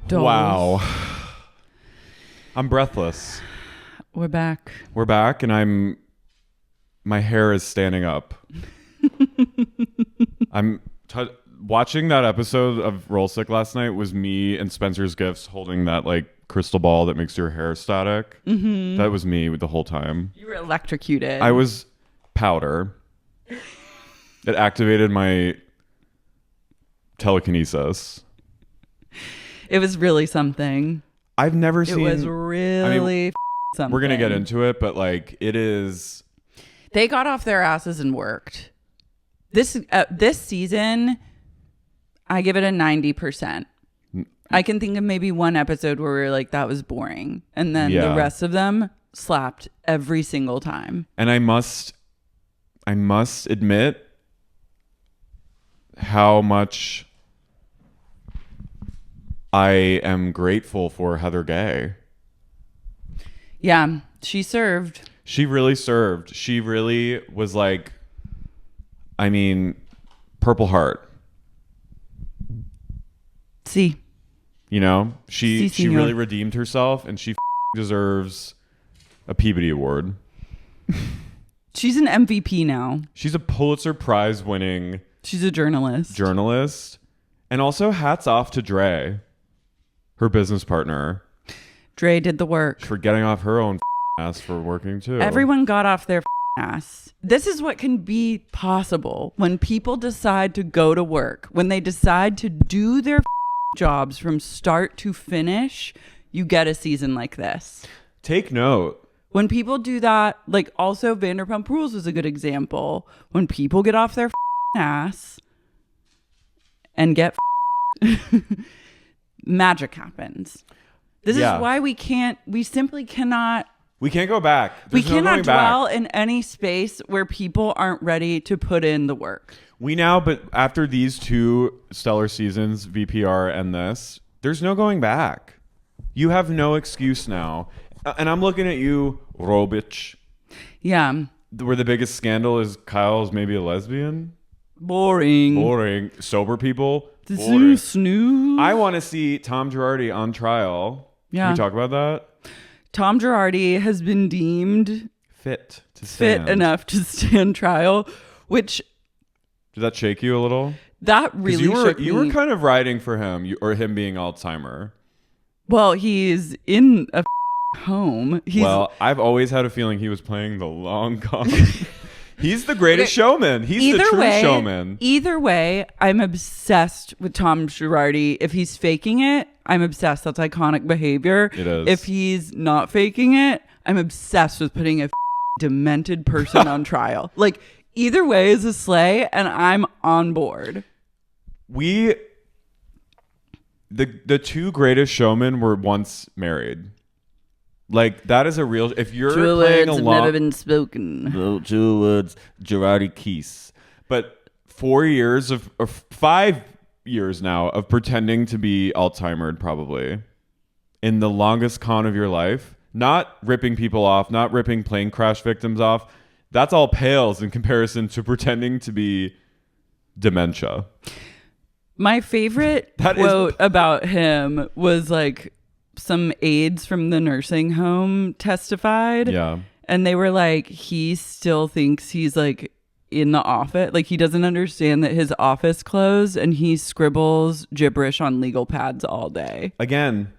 Dolls. Wow. I'm breathless. We're back. We're back, and my hair is standing up. Watching that episode of RHOSLC last night was me and Spencer's Gifts holding that like crystal ball that makes your hair static. Mm-hmm. That was me the whole time. You were electrocuted. I was powder. It activated my telekinesis. It was really something. I've never seen. It was really something. We're gonna get into it, but like it is. They got off their asses and worked. This season, I give it a 90%. I can think of maybe one episode where we were like, that was boring, and then the rest of them slapped every single time. And I must admit how much I am grateful for Heather Gay. Yeah, she served. She really served. She really was like, I mean, Purple Heart. See. You know, she really redeemed herself, and she deserves a Peabody Award. She's an MVP now. She's a Pulitzer Prize winning. She's a journalist. And also hats off to Dre, her business partner. Dre did the work. For getting off her own ass for working too. Everyone got off their ass. This is what can be possible when people decide to go to work. When they decide to do their jobs from start to finish, you get a season like this. Take note. When people do that, like also Vanderpump Rules is a good example. When people get off their ass and get magic happens. This is why we simply cannot. We can't go back. We cannot dwell in any space where people aren't ready to put in the work. But after these two stellar seasons, VPR and this, there's no going back. You have no excuse now. And I'm looking at you, Robich. Yeah. Where the biggest scandal is Kyle's maybe a lesbian. Boring. Sober people. Snooze. I want to see Tom Girardi on trial. Yeah. Can we talk about that? Tom Girardi has been deemed fit enough to stand trial, which... Did that shake you a little? That really shook me. You were kind of riding for him, or him being Alzheimer. Well, he's in a home. I've always had a feeling he was playing the long con. He's the greatest showman. He's the true showman. Either way, I'm obsessed with Tom Girardi. If he's faking it, I'm obsessed. That's iconic behavior. It is. If he's not faking it, I'm obsessed with putting a demented person on trial. Like, either way is a slay, and I'm on board. The two greatest showmen were once married. Like, that is a real... If you're true playing words a have never been spoken. No, true words, Girardi Keese. But 4 years or 5 years now of pretending to be Alzheimer'd, probably, in the longest con of your life, not ripping people off, not ripping plane crash victims off, that's all pales in comparison to pretending to be dementia. My favorite quote about him was like, some aides from the nursing home testified. Yeah. And they were like, he still thinks he's like in the office. Like, he doesn't understand that his office closed, and he scribbles gibberish on legal pads all day. Again,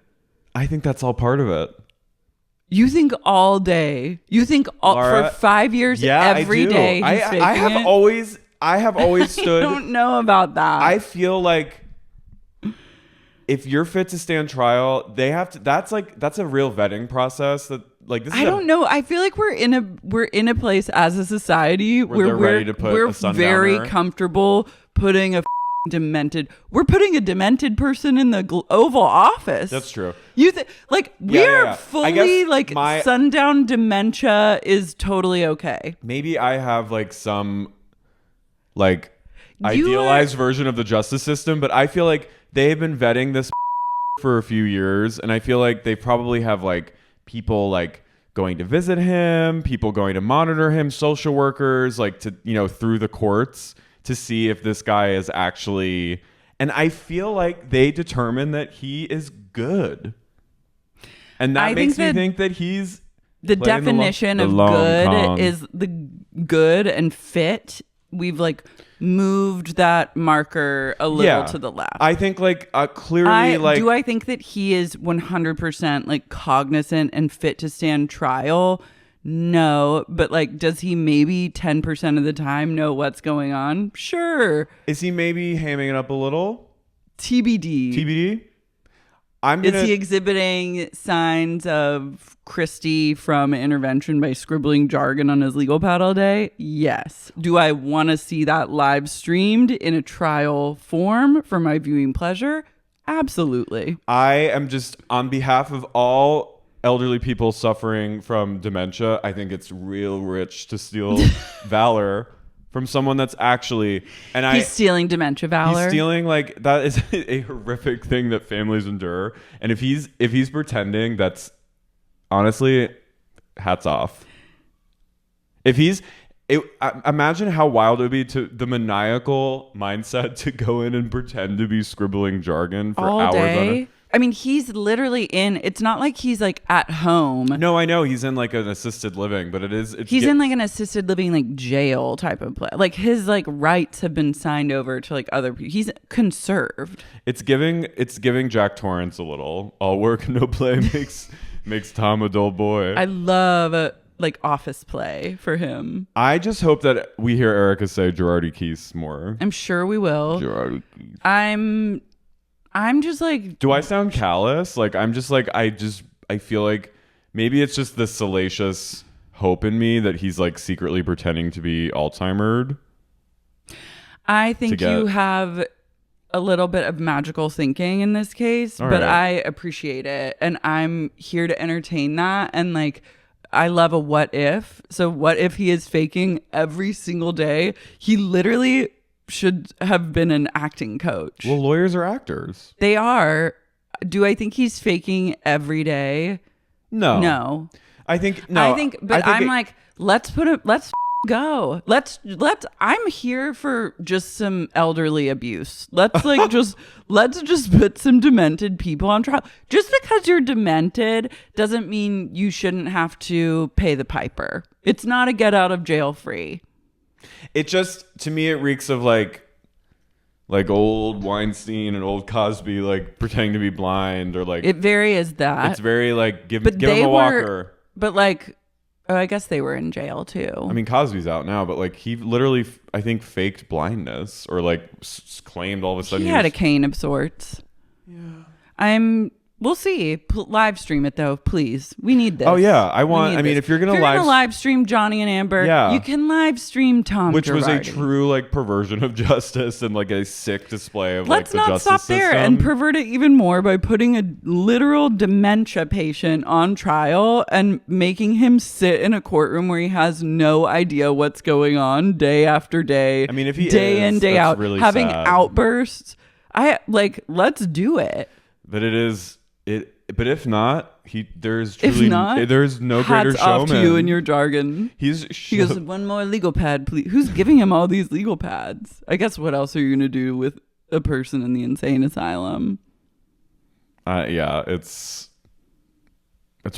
I think that's all part of it. You think all day. You think Lara, for 5 years, every day. I have always stood. I don't know about that. I feel like if you're fit to stand trial, they have to. That's a real vetting process. That like this. I don't know. I feel like we're in a place as a society where ready to put we're a sundowner. Very comfortable putting we're putting a demented person in the Oval Office. That's true. We're fully sundown dementia is totally okay. Maybe I have like some idealized version of the justice system, but I feel like they've been vetting this for a few years, and I feel like they probably have like people like going to visit him, people going to monitor him, social workers, like to, through the courts to see if this guy is actually, And I feel like they determine that he is good. And that makes me think that he's... The definition of good is the good and fit. We've like moved that marker a little to the left. I think like clearly do I think that he is 100% like cognizant and fit to stand trial? No, but like, does he maybe 10% of the time know what's going on? Sure. Is he maybe hamming it up a little? TBD. Is he exhibiting signs of Christie from Intervention by scribbling jargon on his legal pad all day? Yes. Do I want to see that live streamed in a trial form for my viewing pleasure? Absolutely. I am just, on behalf of all elderly people suffering from dementia, I think it's real rich to steal valor from someone that's actually... He's stealing dementia valor. He's stealing, like, that is a horrific thing that families endure. And if he's pretending, that's honestly, hats off. Imagine how wild it would be to the maniacal mindset to go in and pretend to be scribbling jargon for all hours day. on end. I mean, he's literally it's not like he's like at home. No, I know he's in like an assisted living, but he's in like an assisted living, like jail type of place. Like his like rights have been signed over to like other people. He's conserved. It's giving Jack Torrance a little. All work, no play makes Tom a dull boy. I love like Office play for him. I just hope that we hear Erica say Girardi Keese more. I'm sure we will. Girardi Keese. I'm just like... Do I sound callous? Like, I'm just like, I feel like maybe it's just the salacious hope in me that he's like secretly pretending to be Alzheimer'd. I think you have a little bit of magical thinking in this case, but I appreciate it. And I'm here to entertain that. And like, I love a what if. So what if he is faking every single day? He literally should have been an acting coach. Well, lawyers are actors. They are. Do I think he's faking every day? No. Let's go. I'm here for just some elderly abuse. Let's just put some demented people on trial. Just because you're demented doesn't mean you shouldn't have to pay the piper. It's not a get out of jail free. It just, to me, it reeks of like old Weinstein and old Cosby, like pretending to be blind, or like it very is that. It's very like give him a walker. But like, I guess they were in jail too. I mean, Cosby's out now, but like he literally, I think, faked blindness or like claimed all of a sudden he had a cane of sorts. Yeah. We'll see. Live stream it though, please. We need this. Oh yeah, if you're gonna live stream Johnny and Amber, you can live stream Tom, which was a Girardi. True like perversion of justice and like a sick display of Let's like the justice not stop there system. and pervert it even more by putting a literal dementia patient on trial and making him sit in a courtroom where he has no idea what's going on day after day. I mean, if he day in day out, really having sad. Outbursts. Let's do it. But it is. But if not, there's no greater showman. Hats off to you and your jargon. He goes, one more legal pad, please. Who's giving him all these legal pads? I guess what else are you gonna do with a person in the insane asylum? Yeah, it's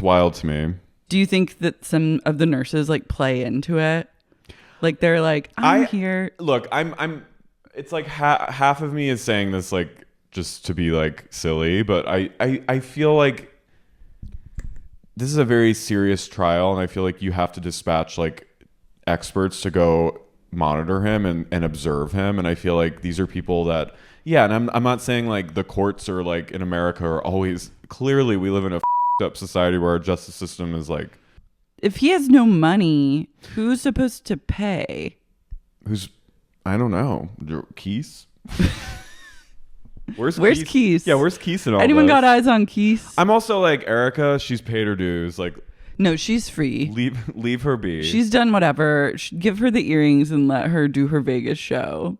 wild to me. Do you think that some of the nurses like play into it? Like they're like, I'm here. Look, I'm. It's like half of me is saying this like just to be like silly, but I feel like this is a very serious trial, and I feel like you have to dispatch like experts to go monitor him and observe him. And I feel like these are people that, and I'm not saying like the courts are like in America are always, clearly we live in a up society where our justice system is like, if he has no money, who's supposed to pay? I don't know. Keese? Where's Keese? Yeah, where's Keese in all Anyone this? got eyes on Keese? I'm also like, Erica, she's paid her dues. Like, no, she's free. Leave her be. She's done whatever. Give her the earrings and let her do her Vegas show.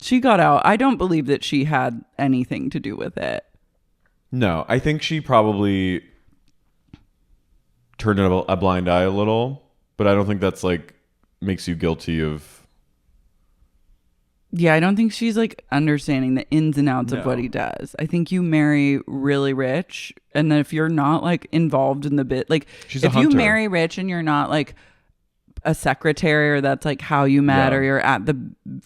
She got out. I don't believe that she had anything to do with it. No, I think she probably turned a blind eye a little, but I don't think that's like makes you guilty of Yeah, I don't think she's like understanding the ins and outs of No. what he does. I think you marry really rich, and then if you're not like involved in the bit, like She's a if you hunter. marry rich and you're not like a secretary or that's like how you met Yeah. or you're at the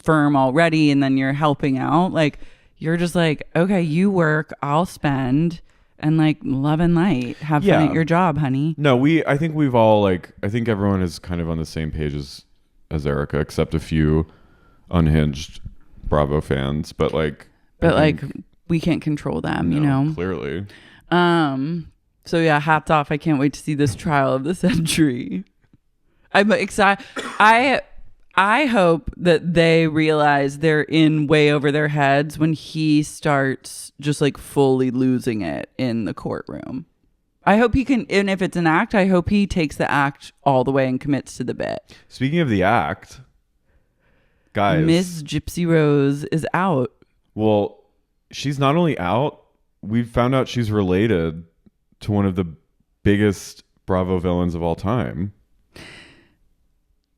firm already and then you're helping out, like you're just like, okay, you work, I'll spend, and like love and light, have fun Yeah. at your job, honey. No, I think we've all like, I think everyone is kind of on the same page as Erica, except a few unhinged Bravo fans, but like, But I like think- we can't control them, you no, know. clearly. So yeah, hats off. I can't wait to see this trial of the century. I'm excited. I hope that they realize they're in way over their heads when he starts just like fully losing it in the courtroom. I hope he can, and if it's an act, I hope he takes the act all the way and commits to the bit. Speaking of the act, guys, Miss Gypsy Rose is out. well, she's not only out, we found out she's related to one of the biggest Bravo villains of all time.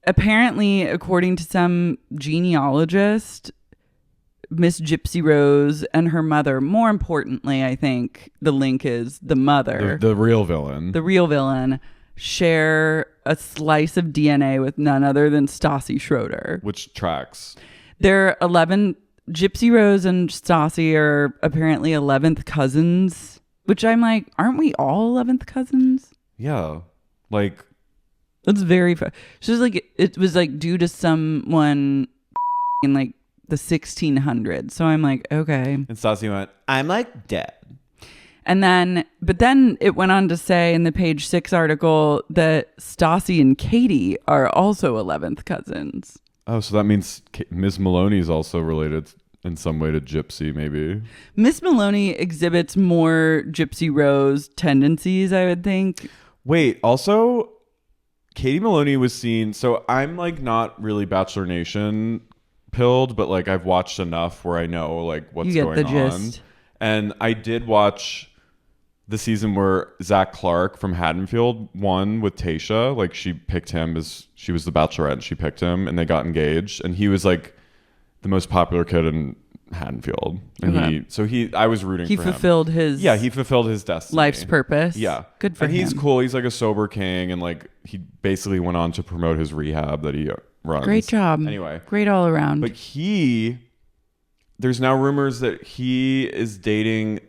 Apparently, according to some genealogist, Miss Gypsy Rose and her mother, more importantly, I think the link is the mother, The real villain. the real villain, share a slice of DNA with none other than Stassi Schroeder. which tracks. They're 11, Gypsy Rose and Stassi are apparently 11th cousins, which I'm like, aren't we all 11th cousins? Yeah. Like, That's very fun. She's like, it was like due to someone in like the 1600s. So I'm like, okay. and Stassi went, I'm like dead. And then, but then it went on to say in the page 6 article that Stassi and Katie are also 11th cousins. Oh, so that means Miss Maloney is also related in some way to Gypsy, maybe. Miss Maloney exhibits more Gypsy Rose tendencies, I would think. Wait, also, Katie Maloney was seen. So I'm like not really Bachelor Nation pilled, but like I've watched enough where I know like what's You get going the on. gist. And I did watch the season where Zach Clark from Haddonfield won with Tayshia. Like she picked him as she was the Bachelorette and she picked him and they got engaged. And he was like the most popular kid in Haddonfield. And Okay. I was rooting He for him. fulfilled his He fulfilled his destiny. life's purpose. Yeah. Good for and him. he's cool. He's like a sober king and like he basically went on to promote his rehab that he runs. Great job. Anyway. Great all around. But there's now rumors that he is dating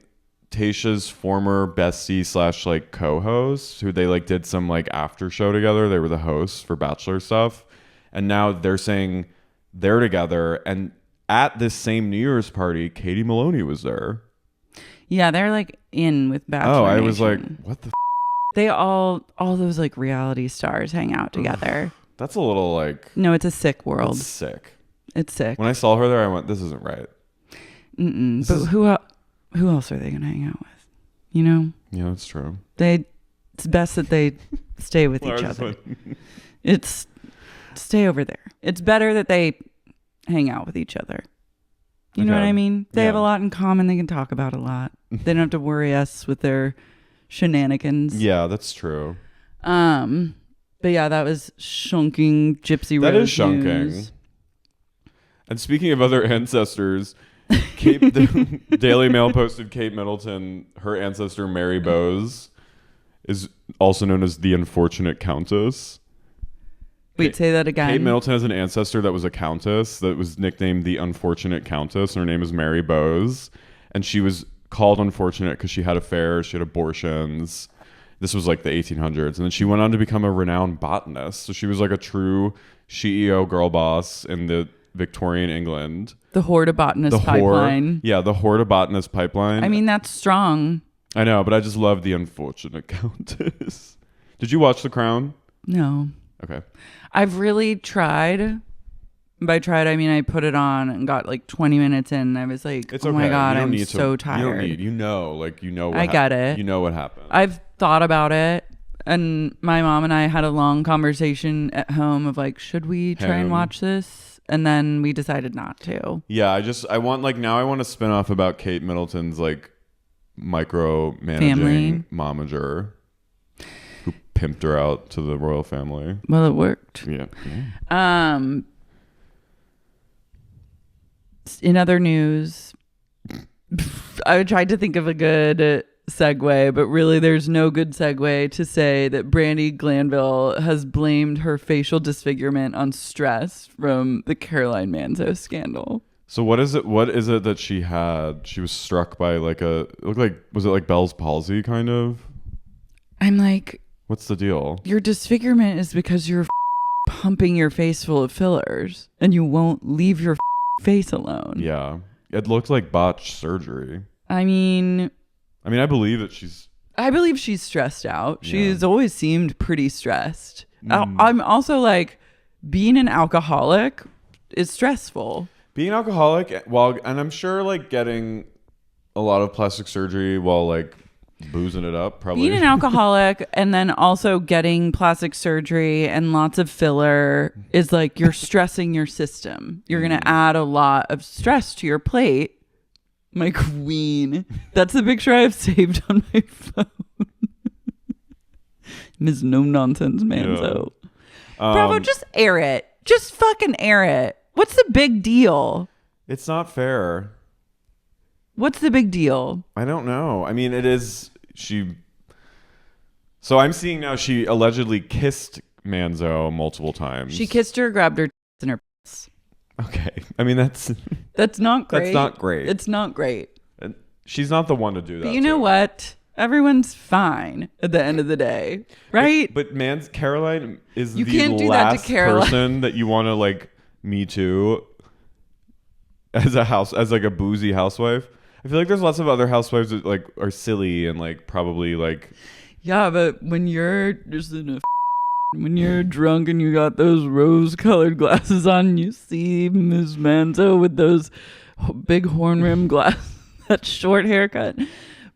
Tayshia's former bestie / like co-host who they like did some like after show together. They were the hosts for Bachelor stuff. And now they're saying they're together. And at this same New Year's party, Katie Maloney was there. Yeah, they're like in with Bachelor Oh, I was like, Nation. what the They all those like reality stars hang out together. That's a little like No, it's a sick world. that's sick. It's sick. When I saw her there, I went, this isn't right. But who else are they gonna hang out with? You know, Yeah, that's true. it's best that they stay with each other. It's stay over there. It's better that they hang out with each other. You know what I mean? They have a lot in common. They can talk about a lot. They don't have to worry us with their shenanigans. Yeah, that's true. But yeah, that was shunking Gypsy Rose. That is shunking. news. And speaking of other ancestors, the Daily Mail posted Kate Middleton, her ancestor Mary Bowes, is also known as the Unfortunate Countess. Wait, say that again. Kate Middleton has an ancestor that was a countess that was nicknamed the Unfortunate Countess. And her name is Mary Bowes. And she was called unfortunate because she had affairs, she had abortions. This was like the 1800s. And then she went on to become a renowned botanist. So she was like a true CEO girl boss in the Victorian England. The Hortibotanist pipeline. Yeah, the Hortibotanist pipeline. I mean, that's strong. I know, but I just love the Unfortunate Countess. Did you watch The Crown? No. Okay. I've really tried. By tried, I mean I put it on and got like 20 minutes in. And I was like, It's oh okay. my God, You don't I'm need so to, tired. You don't need, you know what I get it. You know what happened. I've thought about it. And my mom and I had a long conversation at home of like, should we try and watch this? And then we decided not to. Yeah, I want a spin-off about Kate Middleton's like micromanaging Family. momager who pimped her out to the royal family. Well, it worked. Yeah. In other news, I tried to think of a good segue, but really there's no good segue to say that Brandi Glanville has blamed her facial disfigurement on stress from the Caroline Manzo scandal. So what is it that she had? She was struck by like it looked like, was it like Bell's palsy kind of? I'm like, what's the deal? Your disfigurement is because you're pumping your face full of fillers and you won't leave your face alone. Yeah. It looked like botched surgery. I mean, I believe that I believe she's stressed out. Yeah. She's always seemed pretty stressed. I'm also like, being an alcoholic is stressful. Being alcoholic, and I'm sure like getting a lot of plastic surgery while like boozing it up, probably. Being an alcoholic and then also getting plastic surgery and lots of filler is like you're stressing your system. You're going to add a lot of stress to your plate. My queen. That's the picture I have saved on my phone. Ms. No Nonsense Manzo. Yeah. Bravo, just air it. Just fucking air it. What's the big deal? It's not fair. What's the big deal? I don't know. I mean, it is So I'm seeing now she allegedly kissed Manzo multiple times. She kissed her, grabbed her in her pants. Okay. I mean, that's not great. That's not great. It's not great. She's not the one to do that. But you know what? Everyone's fine at the end of the day, right? But Caroline is you the can't do last that to Caroline. person that you want to like Me Too as like a boozy housewife. I feel like there's lots of other housewives that like are silly and like probably like. Yeah, but when you're just when you're drunk and you got those rose-colored glasses on, and you see Ms. Manzo with those big horn rim glasses, that short haircut.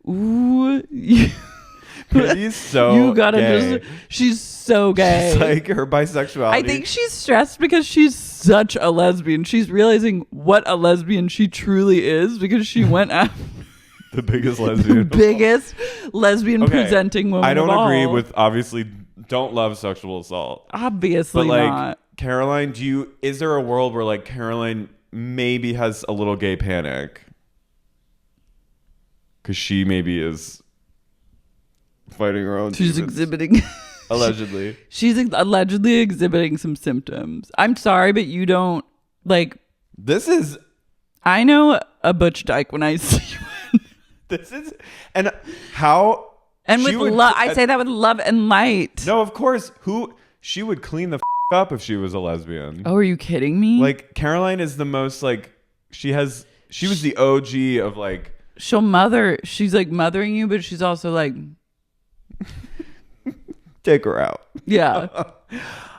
Ooh, She's so you gotta gay. she's so gay. She's like her bisexuality. I think she's stressed because she's such a lesbian. She's realizing what a lesbian she truly is because she went after the biggest lesbian. biggest lesbian presenting woman. I don't of agree all. with obviously don't love sexual assault. Obviously but like not. Caroline, is there a world where like Caroline maybe has a little gay panic? Because she maybe is fighting her own. She's demons. exhibiting. Allegedly. She's allegedly exhibiting some symptoms. I'm sorry, but you don't like. This is. I know a butch dyke when I see one. This is. And how. And with love. I say that with love and light. No, of course. She would clean the up if she was a lesbian. Oh, are you kidding me? Like, Caroline is the most like. She was the OG of like. She's like mothering you, but she's also like. Take her out. Yeah.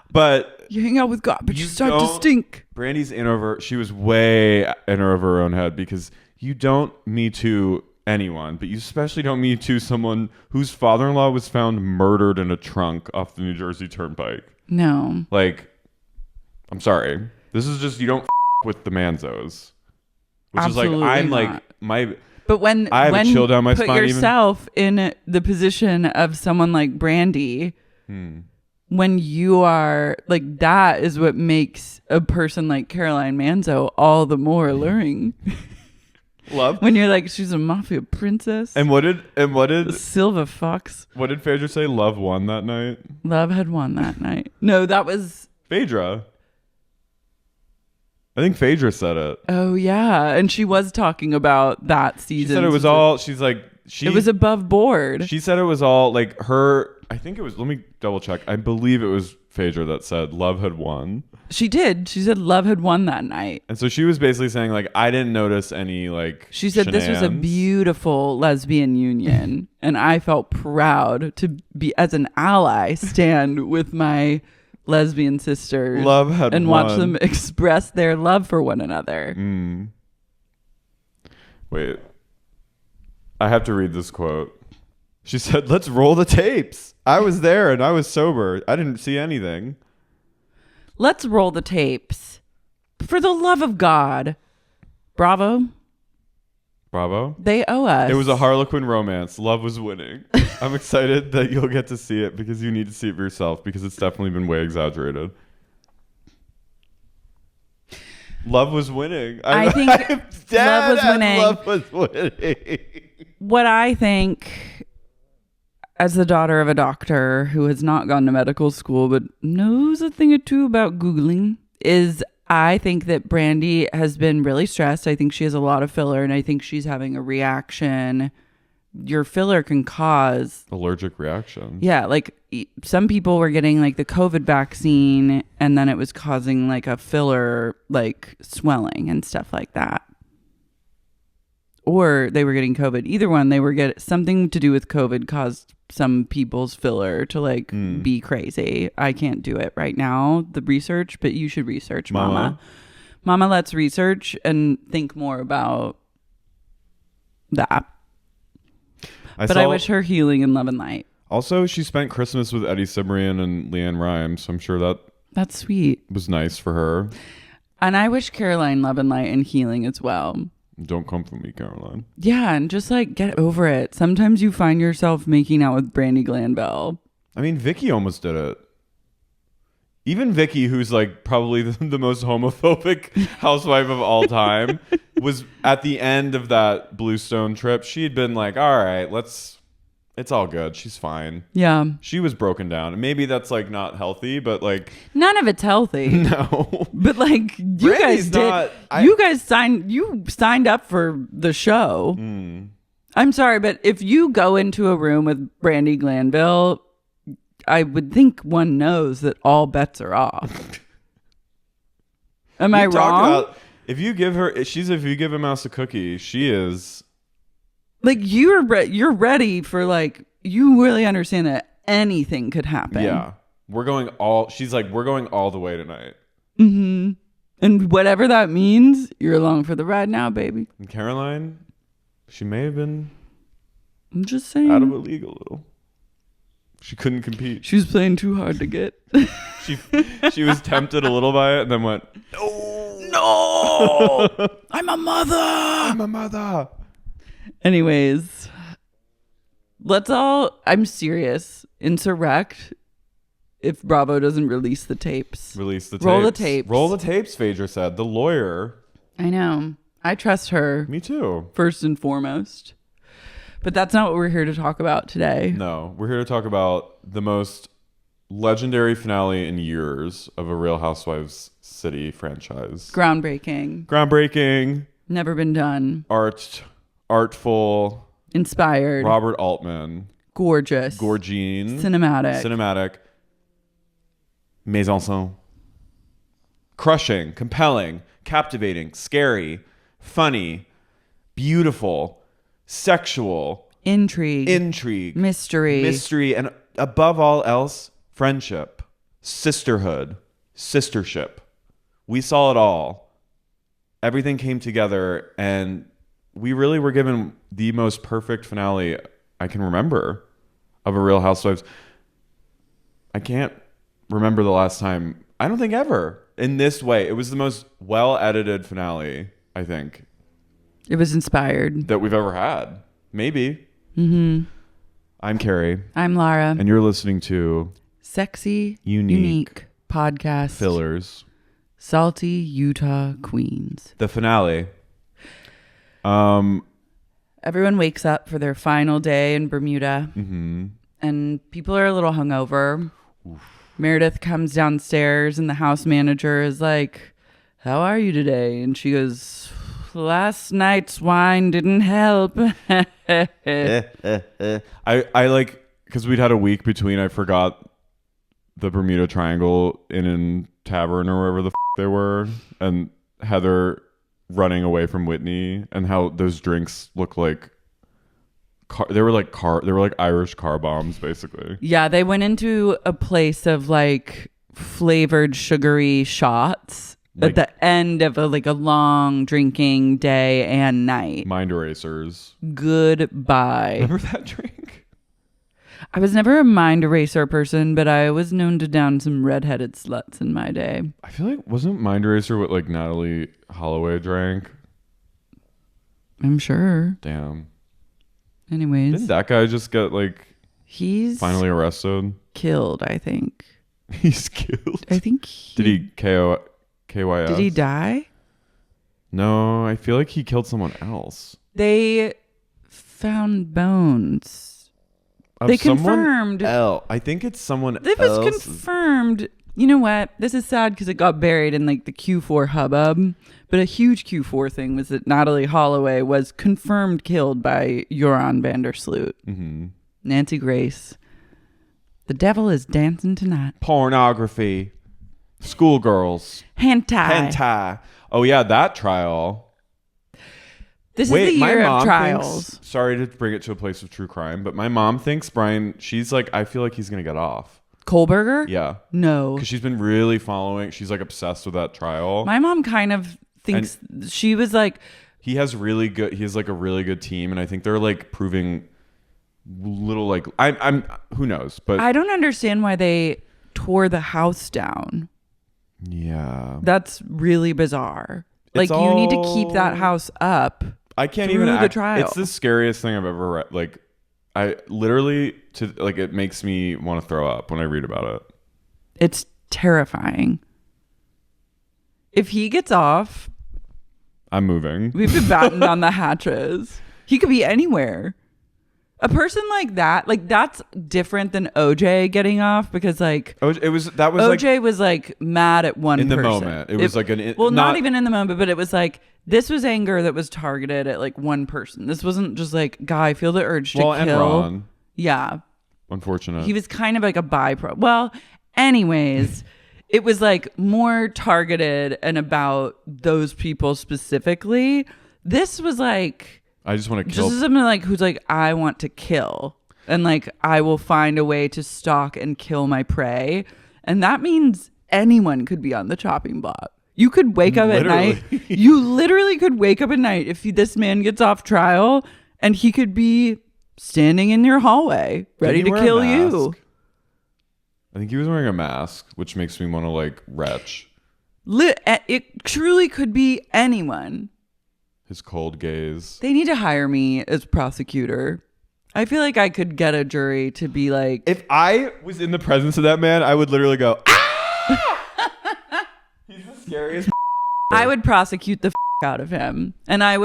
But you hang out with God, but you start to stink. Brandi's in over. She was way in over her own head because you don't Me Too anyone, but you especially don't Me Too someone whose father-in-law was found murdered in a trunk off the New Jersey Turnpike. No. Like, I'm sorry. This is just, you don't with the Manzos. Which Absolutely is like, I'm not. like, my... But when I have a chill down my put spine yourself in the position of someone like Brandi, when you are like, that is what makes a person like Caroline Manzo all the more alluring. Love. When you're like, she's a mafia princess. And what did Silver Fox? What did Phaedra say? Love won that night? Love had won that night. No, that was Phaedra. I think Phaedra said it. Oh yeah, and she was talking about that season. She said it was all. She's like, it was above board. She said it was all like her. I think it was. Let me double check. I believe it was Phaedra that said love had won. She did. She said love had won that night. And so she was basically saying like, I didn't notice any like. She said this was a beautiful lesbian union, and I felt proud to be as an ally stand with my lesbian sisters and watch them express their love for one another. Wait, I have to read this quote. She said, let's roll the tapes. I was there and I was sober. I didn't see anything. Let's roll the tapes. For the love of God. Bravo. They owe us. It was a Harlequin romance. Love was winning. I'm excited that you'll get to see it because you need to see it for yourself because it's definitely been way exaggerated. Love was winning. I think I'm dead love was and winning. Love was winning. What I think, as the daughter of a doctor who has not gone to medical school but knows a thing or two about Googling, is I think that Brandi has been really stressed. I think she has a lot of filler, and I think she's having a reaction. Your filler can cause allergic reaction. Yeah, like some people were getting like the COVID vaccine, and then it was causing like a filler, like swelling and stuff like that. Or they were getting COVID. Either one, they were getting something to do with COVID caused some people's filler to like be crazy. I can't do it right now, the research, but you should research, Mama. Mama, let's research and think more about that. I wish her healing in love and light. Also, she spent Christmas with Eddie Cibrian and Leanne Rimes, so I'm sure that's sweet. Was nice for her. And I wish Caroline love and light and healing as well. Don't come for me, Caroline. Yeah, and just like get over it. Sometimes you find yourself making out with Brandi Glanville. I mean, Vicky almost did it. Even Vicky, who's like probably the most homophobic housewife of all time, was at the end of that Bluestone trip. She had been like, all right, it's all good. She's fine. Yeah. She was broken down. And maybe that's like not healthy, but like. None of it's healthy. No. But like you guys signed up for the show. I'm sorry, but if you go into a room with Brandi Glanville, I would think one knows that all bets are off. Am I wrong? If you give a mouse a cookie, she is like you're ready for like you really understand that anything could happen. Yeah, she's like we're going all the way tonight. Mm-hmm. And whatever that means, you're along for the ride now, baby. And Caroline, she may have been. I'm just saying out of a league a little. She couldn't compete. She was playing too hard to get. She was tempted a little by it and then went, no, I'm a mother. Anyways, I'm serious. Insurrect if Bravo doesn't release the tapes. Roll the tapes. Roll the tapes, Phaedra said. The lawyer. I know. I trust her. Me too. First and foremost. But that's not what we're here to talk about today. No, we're here to talk about the most legendary finale in years of a Real Housewives City franchise. Groundbreaking. Never been done. Artful. Inspired. Robert Altman. Gorgeous. Gorgine. Cinematic. Mise en scène. Crushing. Compelling. Captivating. Scary. Funny. Beautiful. Sexual. Intrigue. Mystery. And above all else, friendship. Sisterhood. Sistership. We saw it all. Everything came together, and we really were given the most perfect finale I can remember of a Real Housewives. I can't remember the last time, I don't think ever, in this way. It was the most well-edited finale, I think. It was inspired. That we've ever had. Maybe. Mm-hmm. I'm Carey. I'm Lara. And you're listening to Sexy, Unique Podcast. Fillers. Salty Utah Queens. The finale. Everyone wakes up for their final day in Bermuda. Mm-hmm. And people are a little hungover. Oof. Meredith comes downstairs and the house manager is like, how are you today? And she goes, last night's wine didn't help. I like, because we'd had a week between, I forgot the Bermuda Triangle in Tavern or wherever the they were, and Heather running away from Whitney, and how those drinks look like they were like Irish car bombs, basically. Yeah, they went into a place of like flavored sugary shots at the end of a long drinking day and night. Mind erasers. Goodbye. Remember that drink? I was never a mind eraser person, but I was known to down some redheaded sluts in my day. I feel like, wasn't mind eraser what like Natalie Holloway drank? I'm sure. Damn. Anyways. Didn't that guy just get he's finally arrested? Killed, I think. He's killed? I think Did he KYS? Did he die? No, I feel like he killed someone else. They found bones. Of They someone confirmed. I think it's someone else. It was confirmed. You know what? This is sad because it got buried in like the Q4 hubbub. But a huge Q4 thing was that Natalie Holloway was confirmed killed by Joran van der Sloot. Mm-hmm. Nancy Grace. The devil is dancing tonight. Pornography. Schoolgirls. Hentai. Oh, yeah, that trial. This is the year of trials. Sorry to bring it to a place of true crime, but my mom thinks Brian, she's like, I feel like he's going to get off. Kohlberger? Yeah. No. Because she's been really following. She's like obsessed with that trial. My mom kind of thinks she was like. He has really good. He has like a really good team. And I think they're like proving little like. I'm who knows? But I don't understand why they tore the house down. Yeah. That's really bizarre. Like you need to keep that house up. I can't even. The trial. It's the scariest thing I've ever read. Like. I literally it makes me want to throw up when I read about it. It's terrifying. If he gets off, I'm moving. We've been battened on the hatches. He could be anywhere. A person like that, like that's different than OJ getting off because like OJ was like mad at one in the person. moment. It was like not even in the moment, but it was like this was anger that was targeted at like one person. This wasn't just like guy feel the urge to kill. And Ron. Yeah. Unfortunate. He was kind of like a byproduct. Well, anyways, it was like more targeted and about those people specifically. This was like I just want to kill. Just someone like who's like, I want to kill. And like, I will find a way to stalk and kill my prey. And that means anyone could be on the chopping block. You could wake up at night. You literally could wake up at night if this man gets off trial and he could be standing in your hallway ready to kill you. I think he was wearing a mask, which makes me want to like retch. It truly could be anyone. His cold gaze. They need to hire me as prosecutor. I feel like I could get a jury to be like... If I was in the presence of that man, I would literally go, ah! He's the scariest. I would prosecute the out of him. And I'd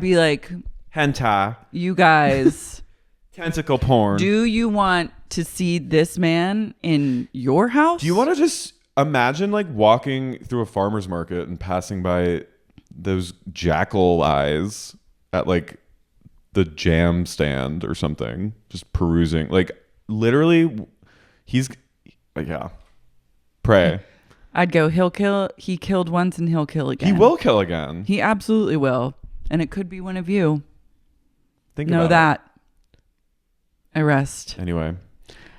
be like... Hentai. You guys... Tentacle porn. Do you want to see this man in your house? Do you want to just imagine like walking through a farmer's market and passing by those jackal eyes at like the jam stand or something, just perusing, like literally he's like, yeah, pray. I'd go, he killed once and he'll kill again. He will kill again. He absolutely will. And it could be one of you. Know that. I rest. Anyway.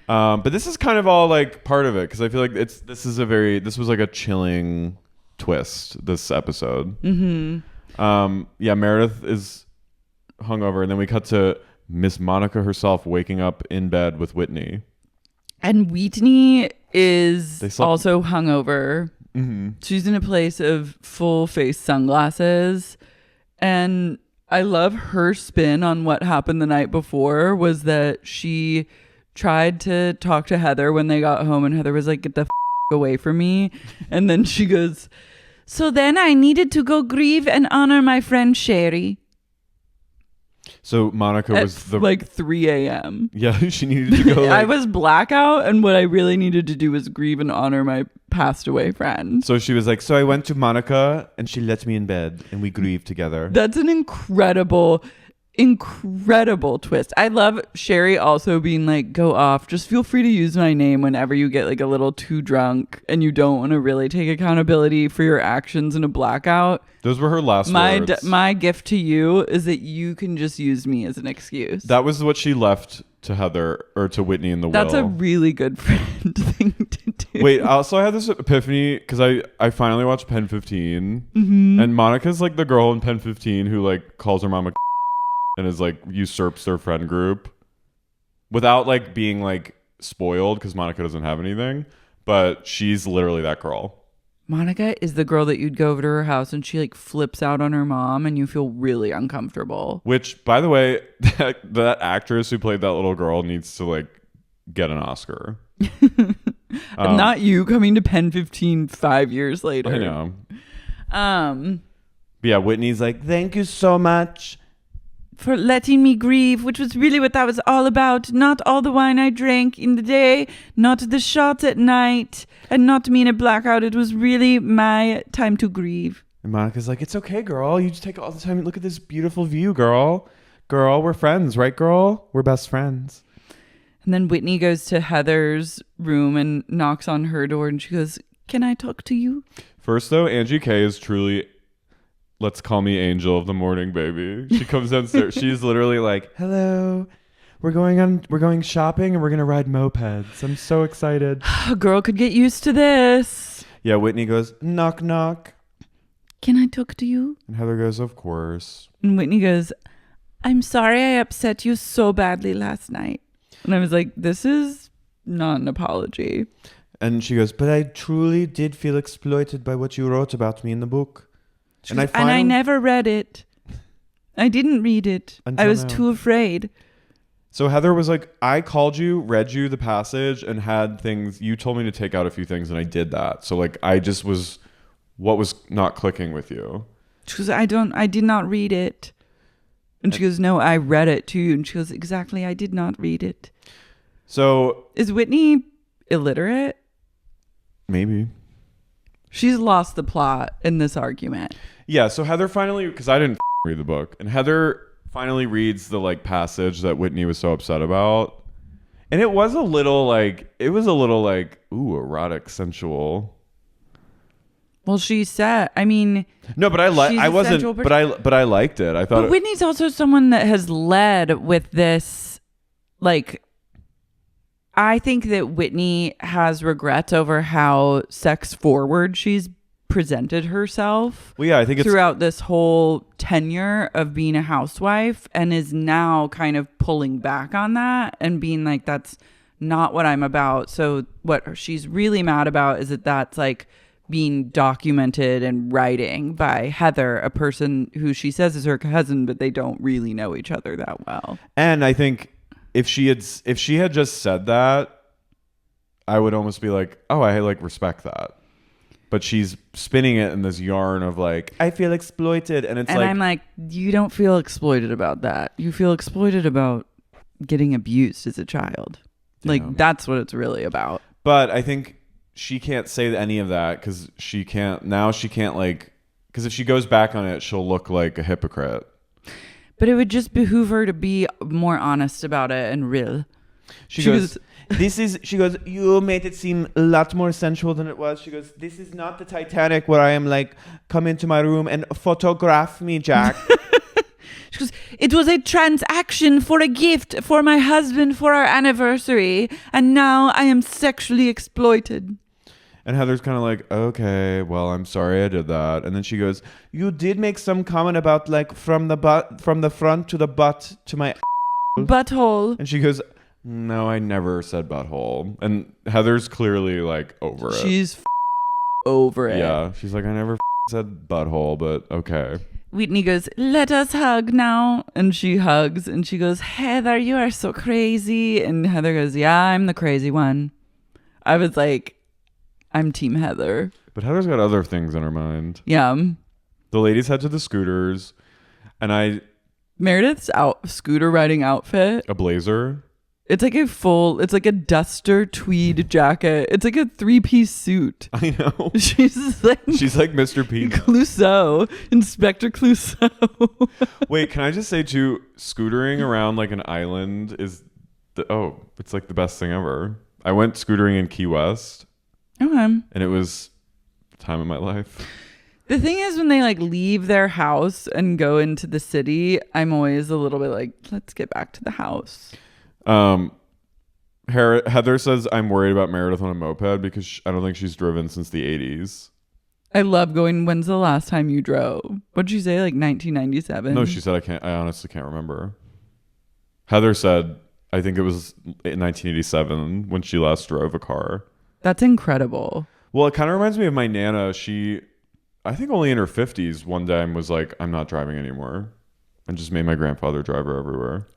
But this is kind of all like part of it. Cause I feel like this was like a chilling twist this episode. Yeah, Meredith is hungover, and then we cut to Miss Monica herself waking up in bed with Whitney, and Whitney is also hungover. Mm-hmm. She's in a place of full face sunglasses, and I love her spin on what happened the night before was that she tried to talk to Heather when they got home, and Heather was like, get the away from me. And then she goes, so then I needed to go grieve and honor my friend Sherry. So Monica was like 3 a.m. Yeah, she needed to go. I was blackout, and what I really needed to do was grieve and honor my passed away friend. So she was like, so I went to Monica and she let me in bed and we grieved together. That's an incredible twist. I love Sherry also being like, go off, just feel free to use my name whenever you get like a little too drunk and you don't want to really take accountability for your actions in a blackout. Those were her last words. My gift to you is that you can just use me as an excuse. That was what she left to Heather or to Whitney in the will. That's a really good friend thing to do. Wait, also I had this epiphany because I finally watched Pen 15 and Monica's like the girl in Pen 15 who like calls her mama and is like usurps their friend group without like being like spoiled because Monica doesn't have anything, but she's literally that girl. Monica is the girl that you'd go over to her house and she like flips out on her mom and you feel really uncomfortable. Which, by the way, that actress who played that little girl needs to like get an Oscar. Not you coming to Pen 15 5 years later. I know. But yeah, Whitney's like, thank you so much for letting me grieve, which was really what that was all about. Not all the wine I drank in the day, not the shots at night, and not me in a blackout. It was really my time to grieve. And Monica's like, it's okay, girl. You just take all the time and look at this beautiful view, girl. Girl, we're friends, right, girl? We're best friends. And then Whitney goes to Heather's room and knocks on her door, and she goes, can I talk to you? First, though, Angie K is truly, let's call me Angel of the morning, baby. She comes downstairs. She's literally like, hello. We're going shopping and we're going to ride mopeds. I'm so excited. A girl could get used to this. Yeah, Whitney goes, knock, knock. Can I talk to you? And Heather goes, of course. And Whitney goes, I'm sorry I upset you so badly last night. And I was like, this is not an apology. And she goes, but I truly did feel exploited by what you wrote about me in the book. And I never read it. I didn't read it. I was too afraid. So Heather was like, I called you, read you the passage, and had things. You told me to take out a few things, and I did that. So like, I just was, what was not clicking with you? She goes, I did not read it. And she goes, no, I read it too. And she goes, exactly, I did not read it. So is Whitney illiterate? Maybe. She's lost the plot in this argument. Yeah, so Heather finally, because I didn't read the book, and Heather finally reads the like passage that Whitney was so upset about. And it was a little like, ooh, erotic, sensual. Well, she said, I mean, no, but I liked it. I thought but Whitney's also someone that has led with this, like, I think that Whitney has regrets over how sex forward she's presented herself. Well, yeah, I think throughout this whole tenure of being a housewife, and is now kind of pulling back on that and being like, that's not what I'm about. So what she's really mad about is that that's like being documented and writing by Heather, a person who she says is her cousin, but they don't really know each other that well. And I think if she had just said that, I would almost be like, oh, I like respect that. But she's spinning it in this yarn of like, I feel exploited. And I'm like, you don't feel exploited about that. You feel exploited about getting abused as a child. Like, that's what it's really about. But I think she can't say any of that because because if she goes back on it, she'll look like a hypocrite. But it would just behoove her to be more honest about it and real. She goes, you made it seem a lot more sensual than it was. She goes, this is not the Titanic where I am like, come into my room and photograph me, Jack. She goes, it was a transaction for a gift for my husband for our anniversary. And now I am sexually exploited. And Heather's kind of like, okay, well, I'm sorry I did that. And then she goes, you did make some comment about like from the front to the butt to my butthole. And she goes, no, I never said butthole. And Heather's clearly like over it. She's over it. Yeah. She's like, I never said butthole, but okay. Whitney goes, let us hug now. And she hugs and she goes, Heather, you are so crazy. And Heather goes, yeah, I'm the crazy one. I was like, I'm team Heather. But Heather's got other things in her mind. Yeah. The ladies head to the scooters. And Meredith's scooter riding outfit. A blazer. It's like a duster tweed jacket. It's like a 3-piece suit. I know. She's like Mr. P. Clouseau, Inspector Clouseau. Wait, can I just say too, scootering around like an island is it's like the best thing ever. I went scootering in Key West. Okay. And it was the time of my life. The thing is, when they like leave their house and go into the city, I'm always a little bit like, let's get back to the house. Heather says, I'm worried about Meredith on a moped because I don't think she's driven since the 80s. I love going, when's the last time you drove? What'd she say, like 1997? No, she said, I honestly can't remember. Heather said, I think it was in 1987 when she last drove a car. That's incredible. Well, it kind of reminds me of my Nana. She, I think only in her 50s, one time was like, I'm not driving anymore. And just made my grandfather drive her everywhere.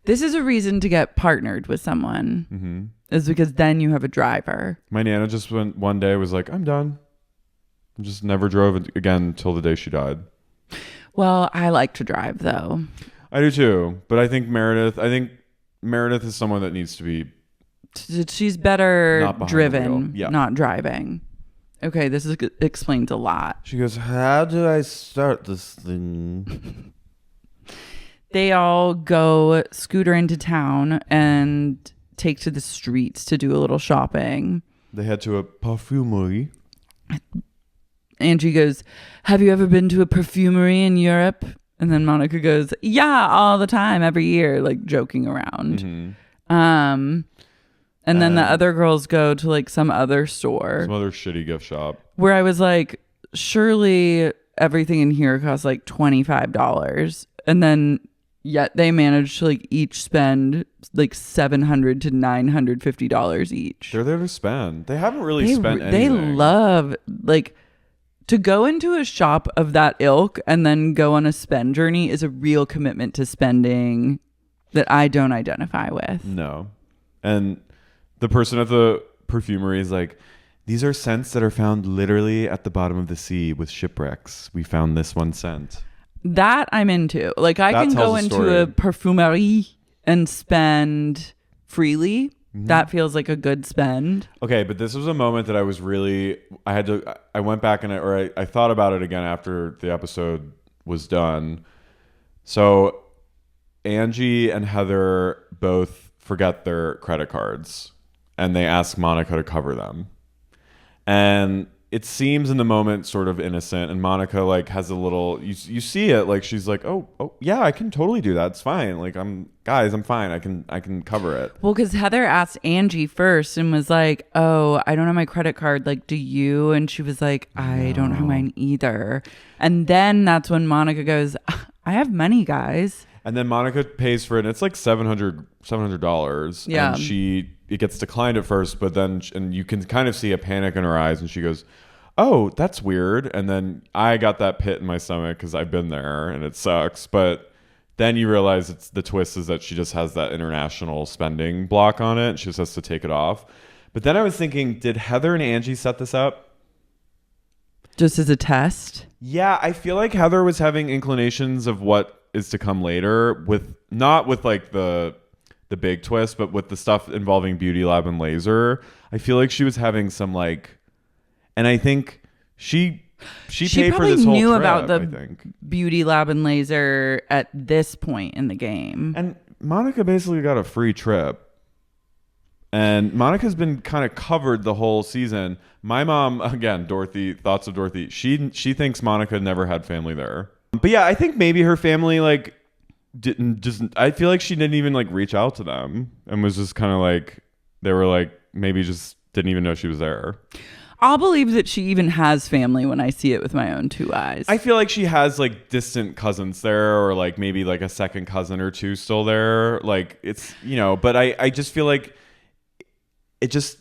This is a reason to get partnered with someone. Mm-hmm. Is because then you have a driver. My Nana just one day was like, I'm done. Just never drove it again until the day she died. Well, I like to drive though. I do too, but I think Meredith is someone that needs to be. She's better Not behind the driven, wheel. Yeah. not driving. Okay, explains a lot. She goes, "How do I start this thing?" They all go scooter into town and take to the streets to do a little shopping. They head to a perfumery. Angie goes, "Have you ever been to a perfumery in Europe?" And then Monica goes, "Yeah, all the time, every year," like joking around. Mm-hmm. And then the other girls go to like some other store. Some other shitty gift shop. Where I was like, surely everything in here costs like $25. And then yet they managed to like each spend like $700 to $950 each. They're there to spend. They haven't really spent anything. They love like to go into a shop of that ilk and then go on a spend journey is a real commitment to spending that I don't identify with. No. And the person at the perfumery is like, "These are scents that are found literally at the bottom of the sea with shipwrecks. We found this one scent." That I'm into. Like I can go into a perfumery and spend freely. Mm-hmm. That feels like a good spend. Okay, but this was a moment that I went back and I thought about it again after the episode was done. So Angie and Heather both forget their credit cards and they ask Monica to cover them. And it seems in the moment sort of innocent, and Monica like has a little you see it like she's like, oh yeah, I can totally do that. It's fine. Like I'm fine. I can cover it. Well, because Heather asked Angie first and was like, "Oh, I don't have my credit card. Like, do you?" And she was like, "I don't have mine either." And then that's when Monica goes, "I have money, guys." And then Monica pays for it, and it's like $700. Yeah. And it gets declined at first, but then and you can kind of see a panic in her eyes, and she goes, "Oh, that's weird." And then I got that pit in my stomach because I've been there, and it sucks. But then you realize the twist is that she just has that international spending block on it, and she just has to take it off. But then I was thinking, did Heather and Angie set this up? Just as a test? Yeah, I feel like Heather was having inclinations of what is to come later, not with like the big twist, but with the stuff involving Beauty Lab and Laser. I feel like she was having some like, and I think she paid for this whole knew trip, about the I think. Beauty Lab and Laser at this point in the game. And Monica basically got a free trip. And Monica's been kind of covered the whole season. My mom, again, Dorothy, thoughts of Dorothy, she thinks Monica never had family there. But yeah, I think maybe her family like I feel like she didn't even like reach out to them and was just kind of like, they were like, maybe just didn't even know she was there. I'll believe that she even has family when I see it with my own two eyes. I feel like she has like distant cousins there, or like maybe like a second cousin or two still there. Like it's, but I just feel like it just,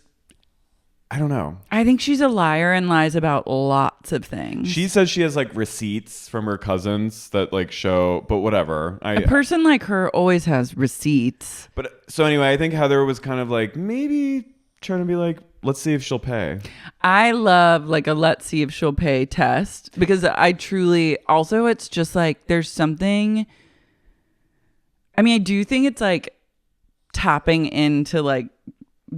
I don't know. I think she's a liar and lies about lots of things. She says she has like receipts from her cousins that like show, but whatever. A person like her always has receipts. But so anyway, I think Heather was kind of like maybe trying to be like, let's see if she'll pay. I love like a let's see if she'll pay test, because I truly also, it's just like there's something. I mean, I do think it's like tapping into like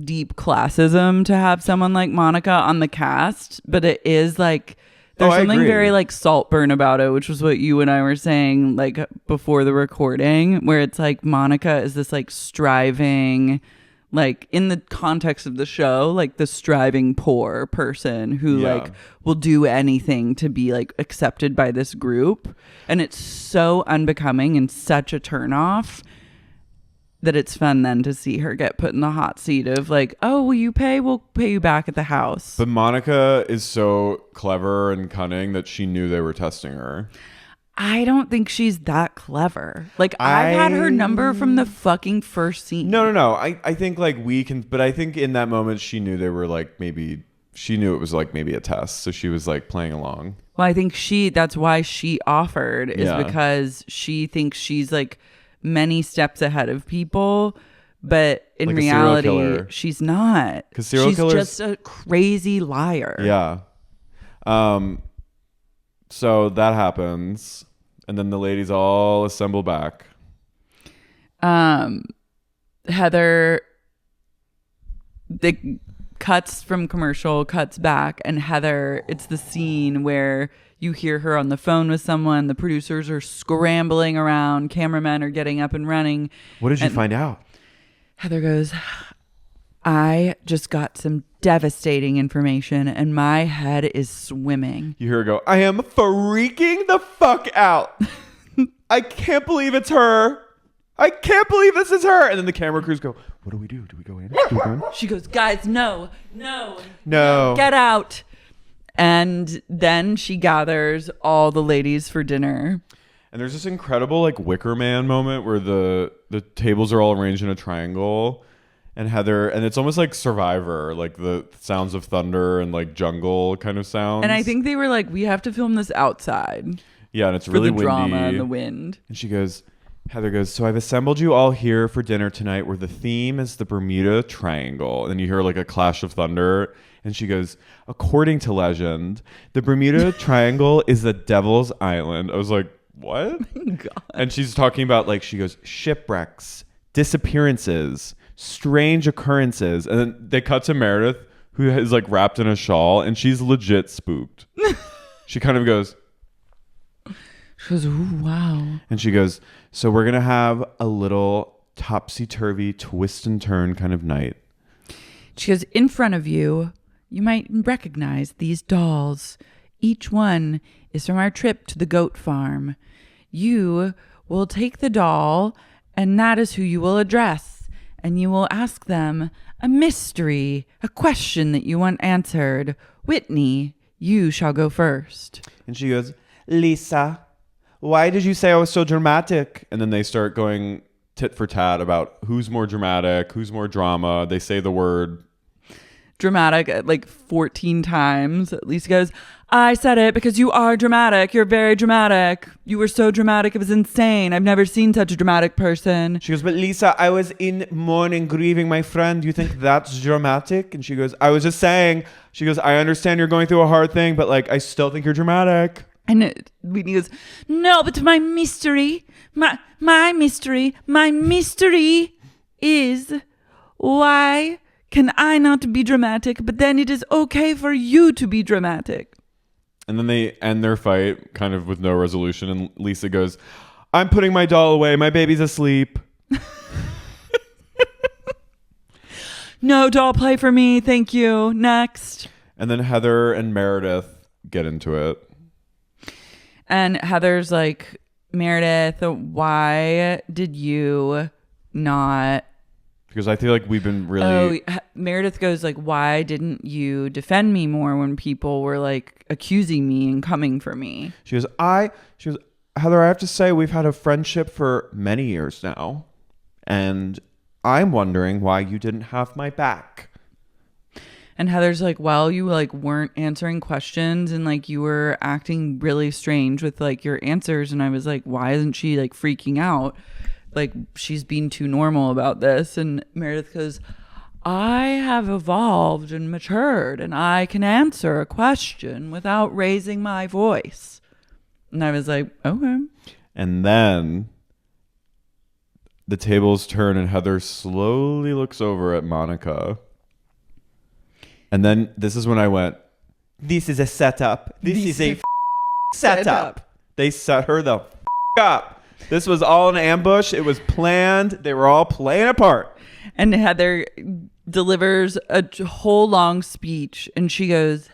deep classism to have someone like Monica on the cast, but it is like there's something very like Saltburn about it, which was what you and I were saying like before the recording, where it's like Monica is this like striving, like in the context of the show, like the striving poor person who like will do anything to be like accepted by this group, and it's so unbecoming and such a turnoff that it's fun then to see her get put in the hot seat of like, oh, will you pay? We'll pay you back at the house. But Monica is so clever and cunning that she knew they were testing her. I don't think she's that clever. Like I had her number from the fucking first scene. No. I think like we can, but I think in that moment she knew they were like, maybe she knew it was like maybe a test. So she was like playing along. Well, I think that's why she offered is because she thinks she's like many steps ahead of people, but in like reality she's not, because she's just a crazy liar. So that happens, and then the ladies all assemble back. Heather, the cuts from commercial, cuts back, and Heather, it's the scene where you hear her on the phone with someone. The producers are scrambling around. Cameramen are getting up and running. What did you find out? Heather goes, I just got some devastating information and my head is swimming. You hear her go, I am freaking the fuck out. I can't believe it's her. I can't believe this is her. And then the camera crews go, what do we do? Do we go in? She goes, guys, no, get out. And then she gathers all the ladies for dinner. And there's this incredible like Wicker Man moment where the tables are all arranged in a triangle. And Heather, and it's almost like Survivor, like the sounds of thunder and like jungle kind of sounds. And I think they were like, we have to film this outside. Yeah, and it's really windy. For the drama and the wind. And Heather goes, so I've assembled you all here for dinner tonight where the theme is the Bermuda Triangle. And then you hear like a clash of thunder. And she goes, according to legend, the Bermuda Triangle is the devil's island. I was like, what? Oh my God. And she's talking about like, she goes, shipwrecks, disappearances, strange occurrences. And then they cut to Meredith, who is like wrapped in a shawl, and she's legit spooked. She kind of goes, she goes, ooh, wow. And she goes, so we're going to have a little topsy-turvy twist and turn kind of night. She goes, in front of you, you might recognize these dolls. Each one is from our trip to the goat farm. You will take the doll, and that is who you will address. And you will ask them a mystery, a question that you want answered. Whitney, you shall go first. And she goes, Lisa, why did you say I was so dramatic? And then they start going tit for tat about who's more dramatic, who's more drama. They say the word dramatic like 14 times. Lisa goes, I said it because you are dramatic. You're very dramatic. You were so dramatic. It was insane. I've never seen such a dramatic person. She goes, but Lisa, I was in mourning, grieving my friend. You think that's dramatic? And she goes, I was just saying. She goes, I understand you're going through a hard thing, but like, I still think you're dramatic. And Whitney goes, no, but my mystery is why can I not be dramatic, but then it is okay for you to be dramatic. And then they end their fight kind of with no resolution. And Lisa goes, I'm putting my doll away. My baby's asleep. No doll play for me. Thank you. Next. And then Heather and Meredith get into it. And Heather's like, Meredith, why did you not... Because I feel like we've been really... Meredith goes like, why didn't you defend me more when people were like accusing me and coming for me? She goes, Heather, I have to say we've had a friendship for many years now. And I'm wondering why you didn't have my back. And Heather's like, well, you like weren't answering questions and like you were acting really strange with like your answers. And I was like, why isn't she like freaking out? Like she's being too normal about this. And Meredith goes, I have evolved and matured and I can answer a question without raising my voice. And I was like, okay. And then the tables turn and Heather slowly looks over at Monica. And then this is when I went, this is a setup. This is a setup. They set her the up. This was all an ambush. It was planned. They were all playing a part. And Heather delivers a whole long speech. And she goes,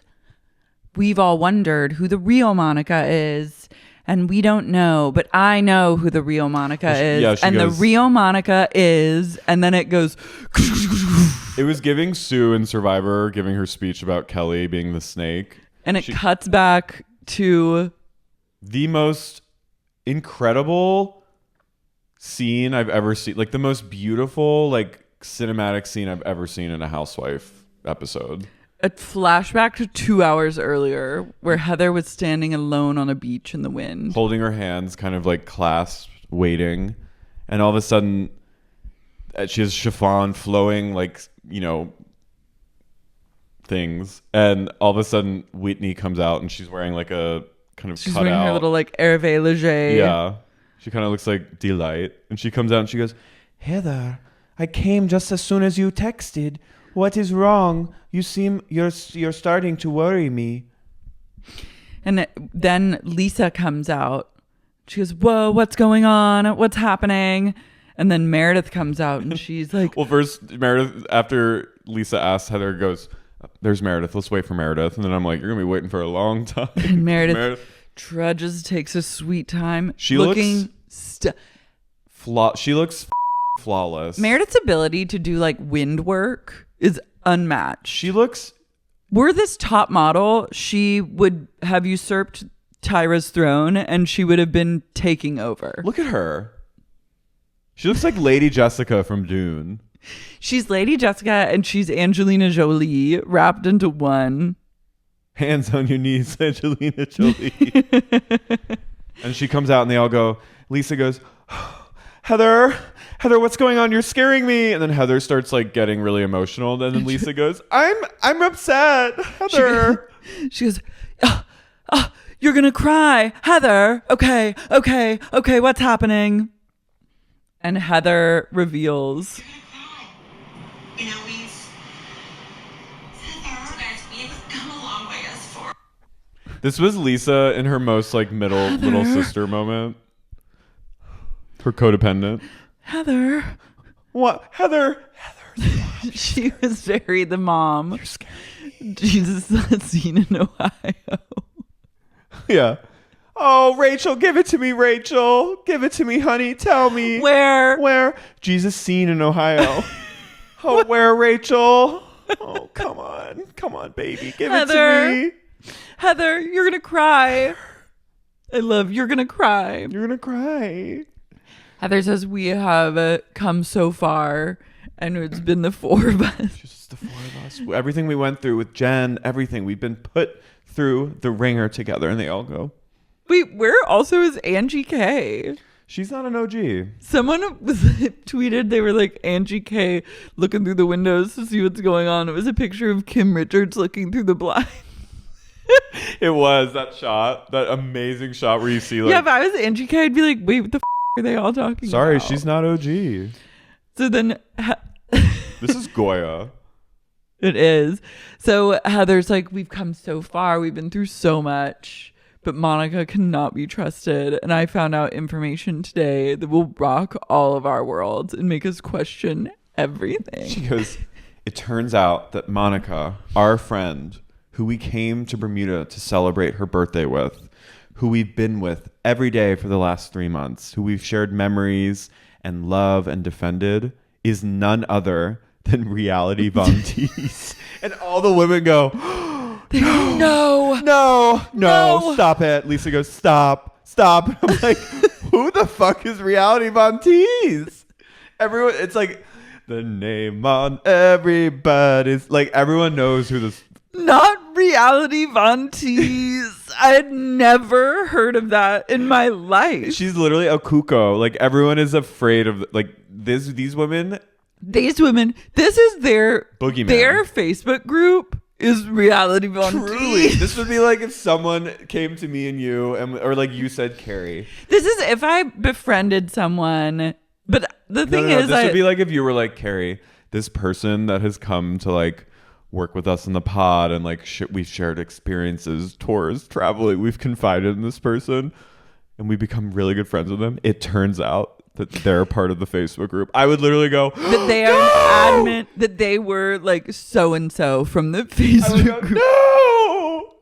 we've all wondered who the real Monica is. And we don't know. But I know who the real Monica is. Yeah, and goes, the real Monica is. And then it goes. It was giving Sue in Survivor giving her speech about Kelly being the snake. And it cuts back to the most incredible scene I've ever seen, like the most beautiful like cinematic scene I've ever seen in a housewife episode. A flashback to 2 hours earlier where Heather was standing alone on a beach in the wind, holding her hands kind of like clasped, waiting, and all of a sudden she has chiffon flowing like, you know, things, and all of a sudden Whitney comes out and she's wearing like a kind of She's cut wearing out. her little like Hervé Leger. Yeah, she kind of looks like Delight, and she comes out and she goes, "Heather, I came just as soon as you texted. What is wrong? You seem you're starting to worry me." And then Lisa comes out. She goes, "Whoa, what's going on? What's happening?" And then Meredith comes out and she's like, Well, first Meredith, after Lisa asks, Heather goes, "There's Meredith. Let's wait for Meredith." And then I'm like, "You're gonna be waiting for a long time." And Meredith trudges, takes a sweet time. She looking she looks flawless. Meredith's ability to do like wind work is unmatched. She looks. Were this top model, she would have usurped Tyra's throne and she would have been taking over. Look at her. She looks like Lady Jessica from Dune. She's Lady Jessica and she's Angelina Jolie wrapped into one. Hands on your knees, Angelina Jolie. And she comes out and they all go, Lisa goes, Heather, what's going on? You're scaring me. And then Heather starts like getting really emotional. And then Lisa goes, I'm upset, Heather. She goes, you're going to cry. Heather, okay, what's happening? And Heather reveals. You know, we've come a long way as for. This was Lisa in her most like middle little sister moment. Her codependent. Heather. What? Heather. She was very the mom. You're scary. Jesus scene in Ohio. Yeah. Oh, Rachel, give it to me, Rachel. Give it to me, honey. Tell me. Where? Jesus scene in Ohio. Oh, where, Rachel? Oh, come on, baby. Give it to me. Heather, you're going to cry. I love you're going to cry. You're going to cry. Heather says we have come so far and it's been the four of us. Just the four of us. Everything we went through with Jen, everything. We've been put through the ringer together, and they all go. Wait, where also is Angie K? She's not an OG. Someone tweeted they were like Angie K looking through the windows to see what's going on. It was a picture of Kim Richards looking through the blinds. It was that shot, that amazing shot where you see like. Yeah, if I was Angie K, I'd be like, wait, what the are they all talking Sorry, about? she's not OG. So then. This is Goya. It is. So Heather's like, we've come so far. We've been through so much. But Monica cannot be trusted. And I found out information today that will rock all of our worlds and make us question everything. She goes, it turns out that Monica, our friend, who we came to Bermuda to celebrate her birthday with, who we've been with every day for the last 3 months, who we've shared memories and love and defended, is none other than Reality Von Tease. And all the women go, No, stop it. Lisa goes, stop. I'm like, who the fuck is Reality Von Tease? Everyone, it's like the name on everybody's, like everyone knows who this. Not Reality Von Tease. I had never heard of that in my life. She's literally a cuckoo. Like everyone is afraid of like these women. These women, this is their Boogeyman. Their Facebook group is Reality Von Tease. This would be like if someone came to me and you, or like you said, Carrie. This is if I befriended someone. But the thing is, this would be like if you were like, Carrie, this person that has come to like work with us in the pod and like we've shared experiences, tours, traveling. We've confided in this person and we become really good friends with them. It turns out that they're part of the Facebook group. I would literally go that they are an admin, that they were like so and so from the Facebook group. No.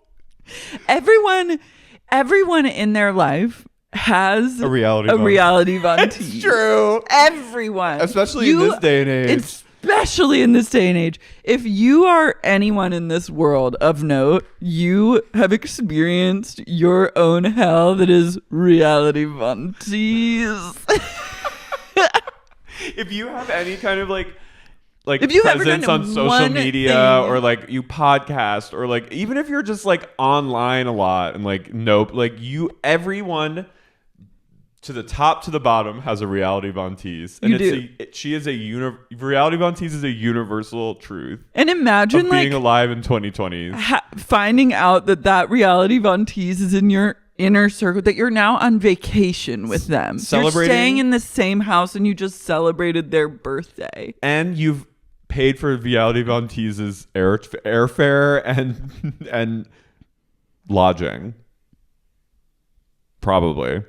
Everyone in their life has a reality Von Tease. It's true. Everyone, especially in this day and age. Especially in this day and age. If you are anyone in this world of note, you have experienced your own hell that is Reality Von Tease. If you have any kind of like if you've presence on social media or like you podcast or like even if you're just like online a lot and like everyone to the top to the bottom has a Reality Von Tease. And Reality Von Tease is a universal truth. And imagine of being alive in 2020s. Finding out that Reality Von Tease is in your inner circle, that you're now on vacation with them. You're staying in the same house and you just celebrated their birthday. And you've paid for Reality Von Tease's airfare and lodging. Probably.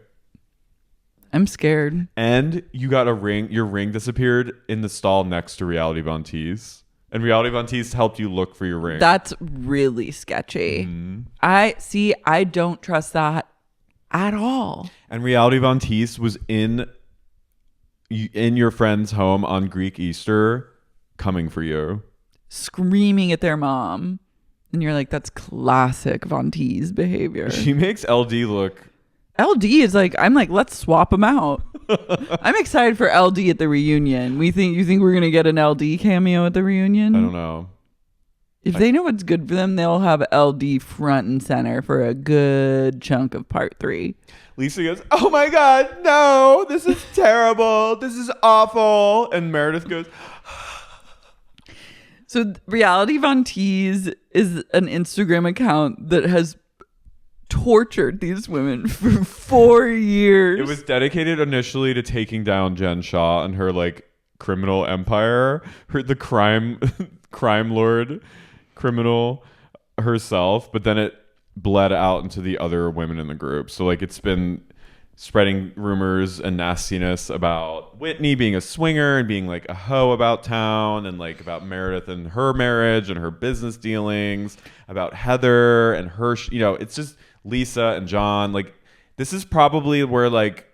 I'm scared. And you got a ring. Your ring disappeared in the stall next to Reality Von Tease. And Reality Von Tease helped you look for your ring. That's really sketchy. I don't trust that at all. And Reality Von Tease was in your friend's home on Greek Easter coming for you. Screaming at their mom. And you're like, that's classic Von Tease behavior. She makes LD look... LD is like, I'm like, let's swap them out. I'm excited for LD at the reunion. You think we're gonna get an LD cameo at the reunion? I don't know. If they know what's good for them, they'll have LD front and center for a good chunk of part 3. Lisa goes, "Oh my God, no! This is terrible. This is awful." And Meredith goes. So Reality Von Tease is an Instagram account that has tortured these women for 4 years. It was dedicated initially to taking down Jen Shah and her like criminal empire, the crime lord criminal herself, but then it bled out into the other women in the group. So like it's been spreading rumors and nastiness about Whitney being a swinger and being like a hoe about town, and like about Meredith and her marriage and her business dealings, about Heather and her it's just Lisa and John. Like this is probably where like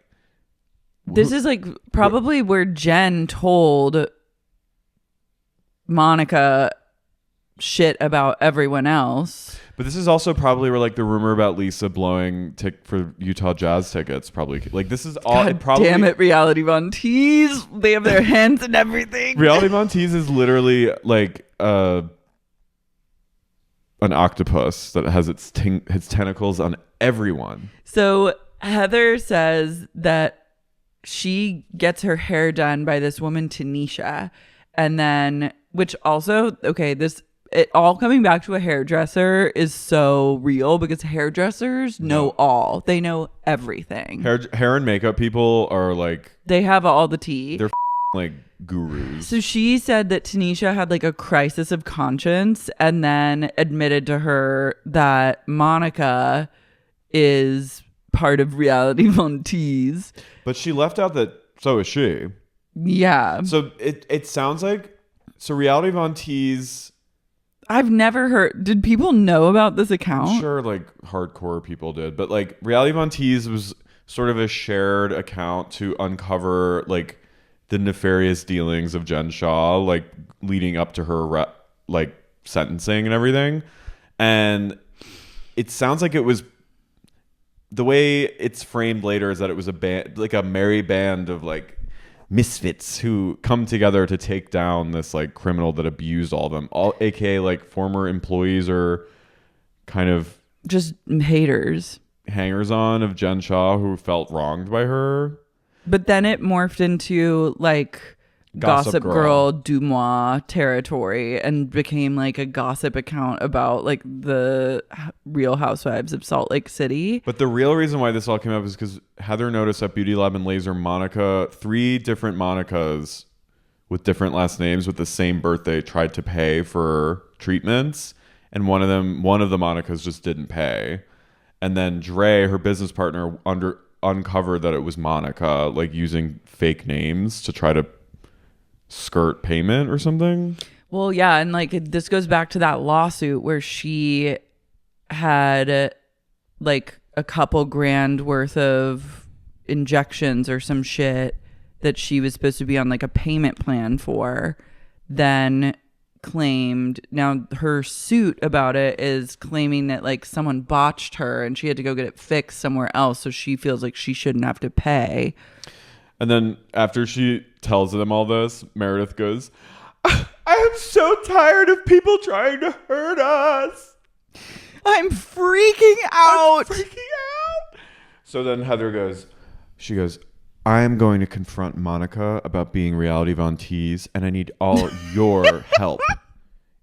probably where Jen told Monica shit about everyone else. But this is also probably where like the rumor about Lisa blowing for Utah Jazz tickets probably like this is all. Damn it, Reality Von Tease! They have their hands and everything. Reality Von Tease is literally like an octopus that has its tentacles on everyone. So Heather says that she gets her hair done by this woman Tanisha, and then which also it all coming back to a hairdresser is so real because hairdressers know all. They know everything. Hair and makeup people are like they have all the tea. They're like gurus. So she said that Tanisha had like a crisis of conscience and then admitted to her that Monica is part of Reality Von Tease. But she left out that so is she. Yeah. So it sounds like Reality Von Tease. I've never heard. Did people know about this account? I'm sure like hardcore people did, but like Reality Von Tease was sort of a shared account to uncover like the nefarious dealings of Jen Shah, like leading up to her like sentencing and everything. And it sounds like it was the way it's framed later is that it was a band, like a merry band of like misfits who come together to take down this like criminal that abused all of them, all aka like former employees or kind of just haters, hangers on of Jen Shah who felt wronged by her. But then it morphed into like Gossip Girl Dumois territory and became like a gossip account about like the Real Housewives of Salt Lake City. But the real reason why this all came up is because Heather noticed at Beauty Lab and Laser Monica, 3 different Monicas with different last names with the same birthday tried to pay for treatments, and one of the Monicas just didn't pay. And then Dre, her business partner, uncovered that it was Monica, like using fake names to try to skirt payment or something. Well, yeah, and like this goes back to that lawsuit where she had like a couple grand worth of injections or some shit that she was supposed to be on like a payment plan for, then claimed, now her suit about it is claiming that like someone botched her and she had to go get it fixed somewhere else, so she feels like she shouldn't have to pay. And then after she tells them all this, Meredith goes, "I am so tired of people trying to hurt us. I'm freaking out. So then Heather goes, She goes, I am going to confront Monica about being Reality Von Tease, and I need all your help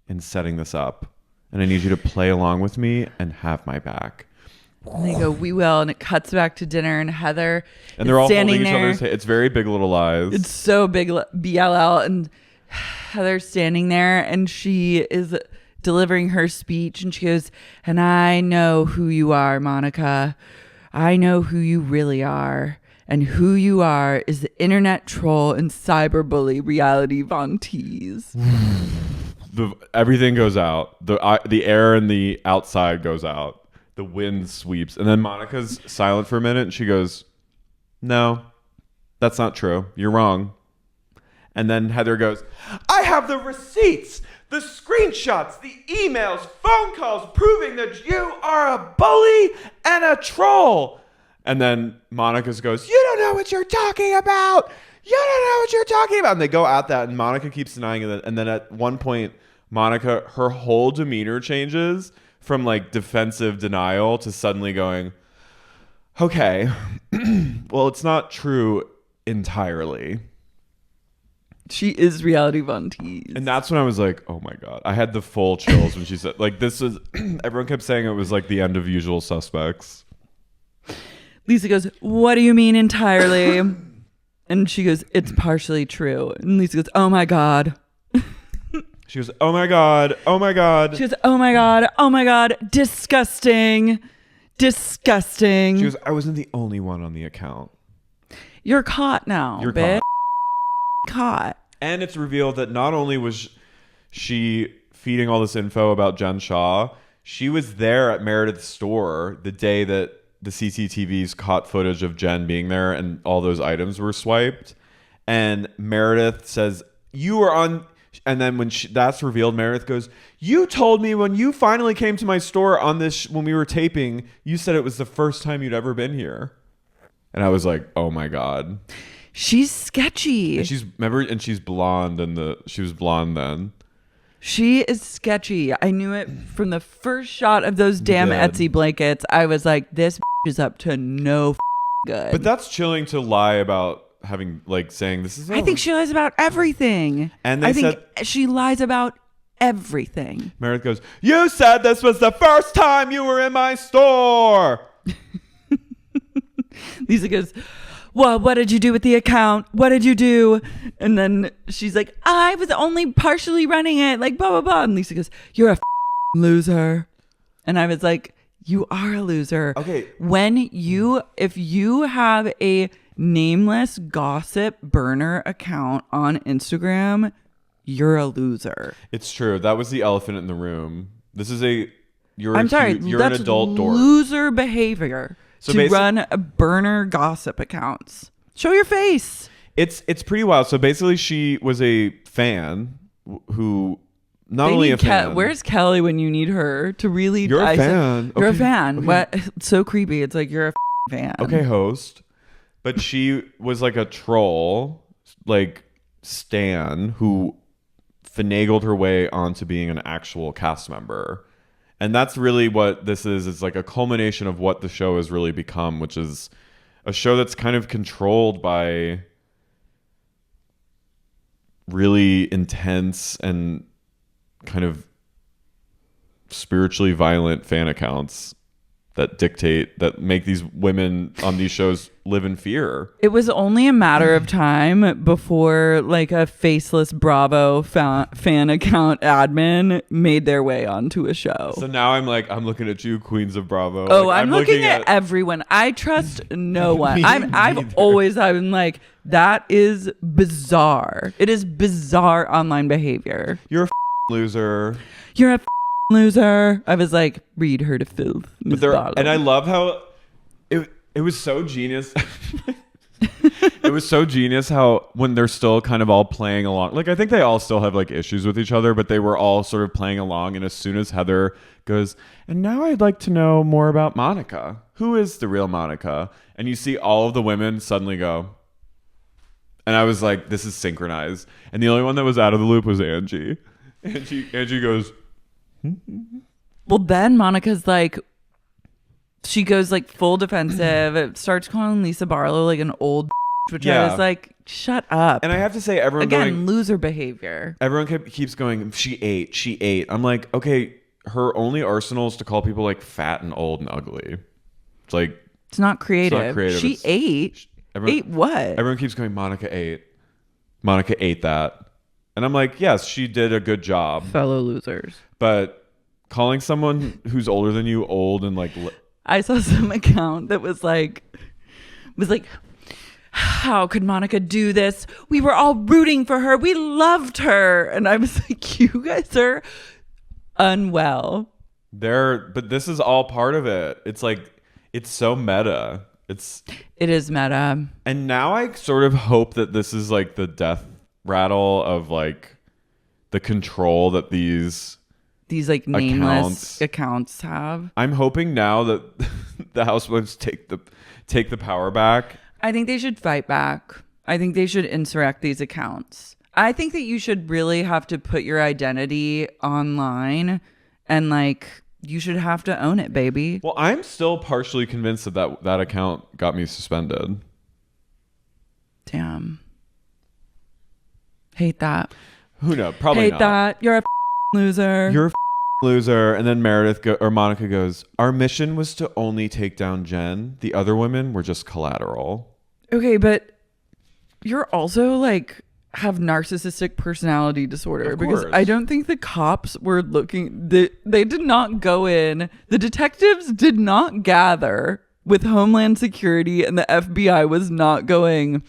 in setting this up. And I need you to play along with me and have my back. And they go, we will. And it cuts back to dinner, and Heather And they're all standing holding each there. other's hand. It's very Big Little Lies. It's so big, BLL. And Heather's standing there, and she is delivering her speech, and she goes, and I know who you are, Monica. I know who you really are. And who you are is the internet troll and cyberbully Reality Von Tease. Everything goes out. The air in the outside goes out. The wind sweeps. And then Monica's silent for a minute, and she goes, no, that's not true. You're wrong. And then Heather goes, I have the receipts, the screenshots, the emails, phone calls proving that you are a bully and a troll. And then Monica goes, you don't know what you're talking about. You don't know what you're talking about. And they go at that, and Monica keeps denying it. And then at one point, Monica, her whole demeanor changes from like defensive denial to suddenly going, okay, well, it's not true entirely. She is Reality Von Tease. And that's when I was like, oh my God. I had the full chills when she said, like, this is, everyone kept saying it was like the end of Usual Suspects. Lisa goes, what do you mean entirely? And she goes, it's partially true. And Lisa goes, oh my God. She goes, oh my God. Oh my God. She goes, oh my God. Oh my God. Disgusting. Disgusting. She goes, I wasn't the only one on the account. You're caught now, You're bitch. Caught. And it's revealed that not only was she feeding all this info about Jen Shaw, she was there at Meredith's store the day that the CCTVs caught footage of Jen being there and all those items were swiped. And Meredith says, you were on... And then when that's revealed, Meredith goes, you told me when you finally came to my store on this, when we were taping, you said it was the first time you'd ever been here. And I was like, oh my God. She's sketchy. And she's blonde, and she was blonde then. She is sketchy. I knew it from the first shot of those damn Etsy blankets. I was like, this is up to no good. But that's chilling to lie about having, like, saying this is... I think she lies about everything. And I think she lies about everything. Meredith goes, you said this was the first time you were in my store. Lisa goes, well, what did you do with the account? What did you do? And then she's like, I was only partially running it, like blah, blah, blah. And Lisa goes, you're a loser. And I was like, you are a loser. Okay. If you have a nameless gossip burner account on Instagram, you're a loser. It's true. That was the elephant in the room. This is you're an adult dork. Loser behavior. So to run a burner gossip accounts. Show your face. It's pretty wild. So basically she was a fan who not only a fan. Where's Kelly when you need her to really... You're a fan. You're a fan. Okay. What? It's so creepy. It's like you're a fan. Okay, host. But she was like a troll, like Stan, who finagled her way onto being an actual cast member. And that's really what this is. It's like a culmination of what the show has really become, which is a show that's kind of controlled by really intense and kind of spiritually violent fan accounts that make these women on these shows live in fear. It was only a matter of time before like a faceless Bravo fan account admin made their way onto a show. So now I'm looking at you, Queens of Bravo. Oh, like, I'm looking at everyone. I trust no one. I've always been like, that is bizarre. It is bizarre online behavior. You're a loser. You're a loser. I was like, read her to filth. And I love how it was so genius. It was so genius how when they're still kind of all playing along, like I think they all still have like issues with each other, but they were all sort of playing along. And as soon as Heather goes, and now I'd like to know more about Monica. Who is the real Monica? And you see all of the women suddenly go. And I was like, this is synchronized. And the only one that was out of the loop was Angie. Angie goes, well, then Monica's like, she goes like full defensive. It starts calling Lisa Barlow like an old which I was like, shut up. And I have to say, everyone again, loser behavior. Everyone keeps going, she ate. I'm like, okay, her only arsenal is to call people like fat and old and ugly. It's like, it's not creative. She ate. Ate what? Everyone keeps going, Monica ate that. And I'm like, yes, she did a good job. Fellow losers. But calling someone who's older than you old and like... I saw some account that was like, how could Monica do this? We were all rooting for her. We loved her. And I was like, you guys are unwell. But this is all part of it. It's like, it's so meta. It is meta. And now I sort of hope that this is like the death rattle of like the control that these like nameless accounts have. I'm hoping now that the housewives take the power back. I think they should fight back. I think they should insurrect these accounts. I think that you should really have to put your identity online and like you should have to own it, baby. Well, I'm still partially convinced that account got me suspended. Damn. Hate that. Who knows? Probably hate not. That. You're a loser. You're a loser. And then Monica goes, our mission was to only take down Jen. The other women were just collateral. Okay, but you're also like have narcissistic personality disorder because I don't think the cops were looking. They did not go in. The detectives did not gather with Homeland Security, and the FBI was not going,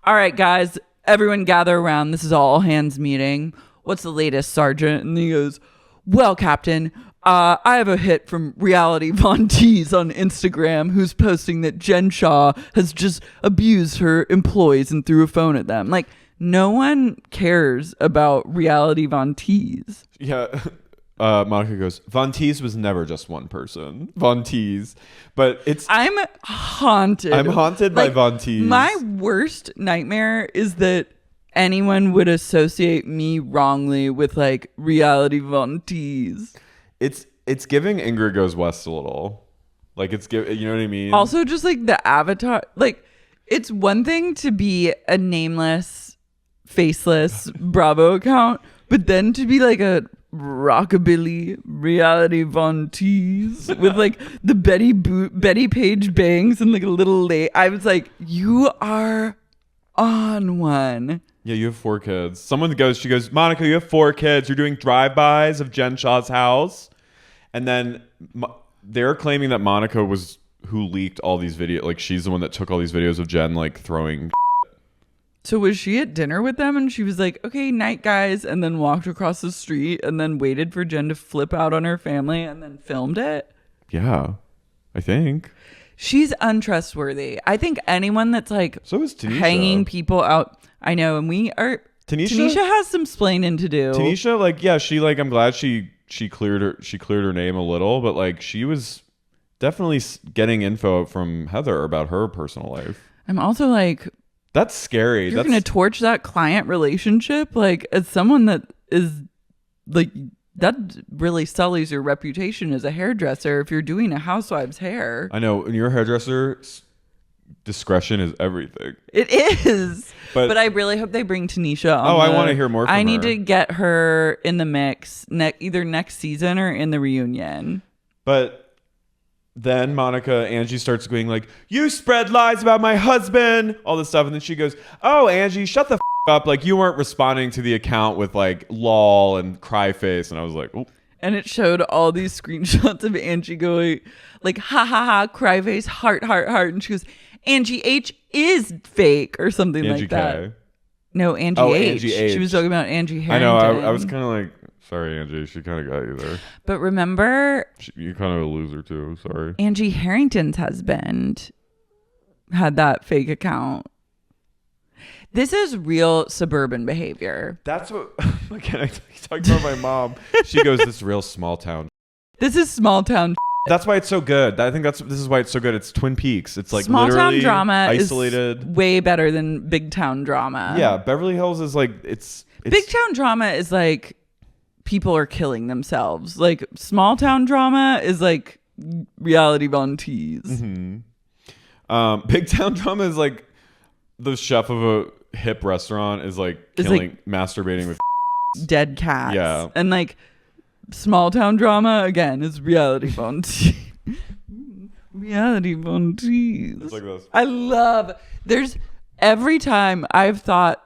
all right, guys, everyone gather around. This is all hands meeting. What's the latest, Sergeant? And he goes, well, Captain, I have a hit from Reality Von Tease on Instagram who's posting that Jen Shah has just abused her employees and threw a phone at them. Like, no one cares about Reality Von Tease. Yeah. Monica goes, Von Tease was never just one person. Von Tease. But I'm haunted. I'm haunted by Von Tease. My worst nightmare is that anyone would associate me wrongly with like Reality Von Tease. It's giving Ingrid Goes West a little. Like you know what I mean? Also just like the avatar, like it's one thing to be a nameless, faceless Bravo account, but then to be like a rockabilly Reality Von Tease with like the Betty Page bangs and like a little I was like, you are on one. Yeah, you have 4 kids. She goes, Monica, you have 4 kids. You're doing drive-bys of Jen Shah's house. And then they're claiming that Monica was who leaked all these videos. Like, she's the one that took all these videos of Jen, like, throwing. So was she at dinner with them and she was like, okay, night, guys, and then walked across the street and then waited for Jen to flip out on her family and then filmed it? Yeah, I think. She's untrustworthy. I think anyone that's like so is Tanisha. Hanging people out. I know, and we are. Tanisha has some splaining to do. Tanisha, like, yeah, I'm glad she cleared her name a little, but like she was definitely getting info from Heather about her personal life. I'm also like, that's scary. You're going to torch that client relationship, like as someone that is like that really sullies your reputation as a hairdresser if you're doing a housewife's hair. I know, and your hairdresser. Discretion is everything. It is. But I really hope they bring Tanisha on. I want to hear more from her. I need to get her in the mix either next season or in the reunion. But then Angie starts going like, you spread lies about my husband, all this stuff. And then she goes, oh, Angie, shut the up. Like, you weren't responding to the account with like lol and cry face. And I was like, oh. And it showed all these screenshots of Angie going like, ha ha ha, cry face, heart, heart, heart. And she goes, Angie H is fake or something Angie like that. K. No, Angie H. Angie H. She was talking about Angie Harrington. I know. I was kind of like, sorry, Angie. She kind of got you there. But remember, you're kind of a loser too. Sorry. Angie Harrington's husband had that fake account. This is real suburban behavior. That's what. Again, I talked about my mom. She goes, "This real small town." This is small town. That's why it's so good. I think this is why it's so good. It's Twin Peaks. It's like small literally town drama isolated. Is way better than big town drama. Yeah, Beverly Hills is like it's big town drama is like people are killing themselves. Like small town drama is like Reality Von Tease. Mm-hmm. Big Town Drama is like the chef of a hip restaurant is like masturbating with dead cats. Yeah. And like Small Town Drama again is Reality Von Tease. Reality Von Tease. It's like this. I love. There's every time I've thought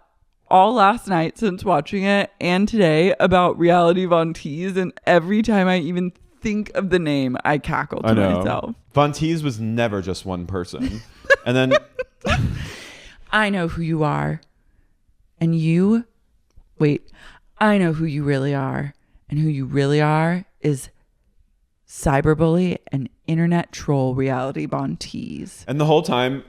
all last night since watching it and today about Reality Von Tease, and every time I even think of the name, I cackle to myself. Von Tease was never just one person. And then I know who you are. And you, wait, I know who you really are. And who you really are is cyberbully and internet troll Reality Von Tease. And the whole time,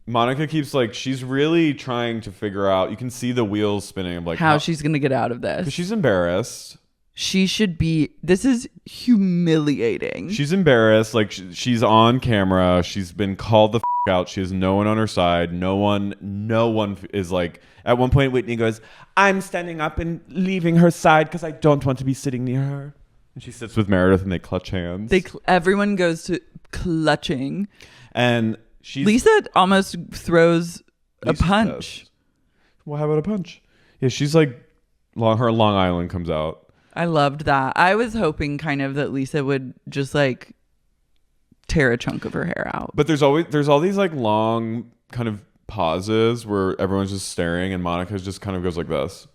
Monica keeps like, she's really trying to figure out, you can see the wheels spinning of like how she's going to get out of this. Because she's embarrassed. She should be, this is humiliating. She's embarrassed. Like she's on camera. She's been called the out. She has no one on her side. No one is like, at one point Whitney goes, I'm standing up and leaving her side because I don't want to be sitting near her. And she sits with Meredith and they clutch hands. Everyone goes to clutching. And Lisa almost throws a punch. Does. Well, how about a punch? Yeah, she's like, her Long Island comes out. I loved that. I was hoping kind of that Lisa would just like tear a chunk of her hair out. But there's all these like long kind of pauses where everyone's just staring and Monica just kind of goes like this.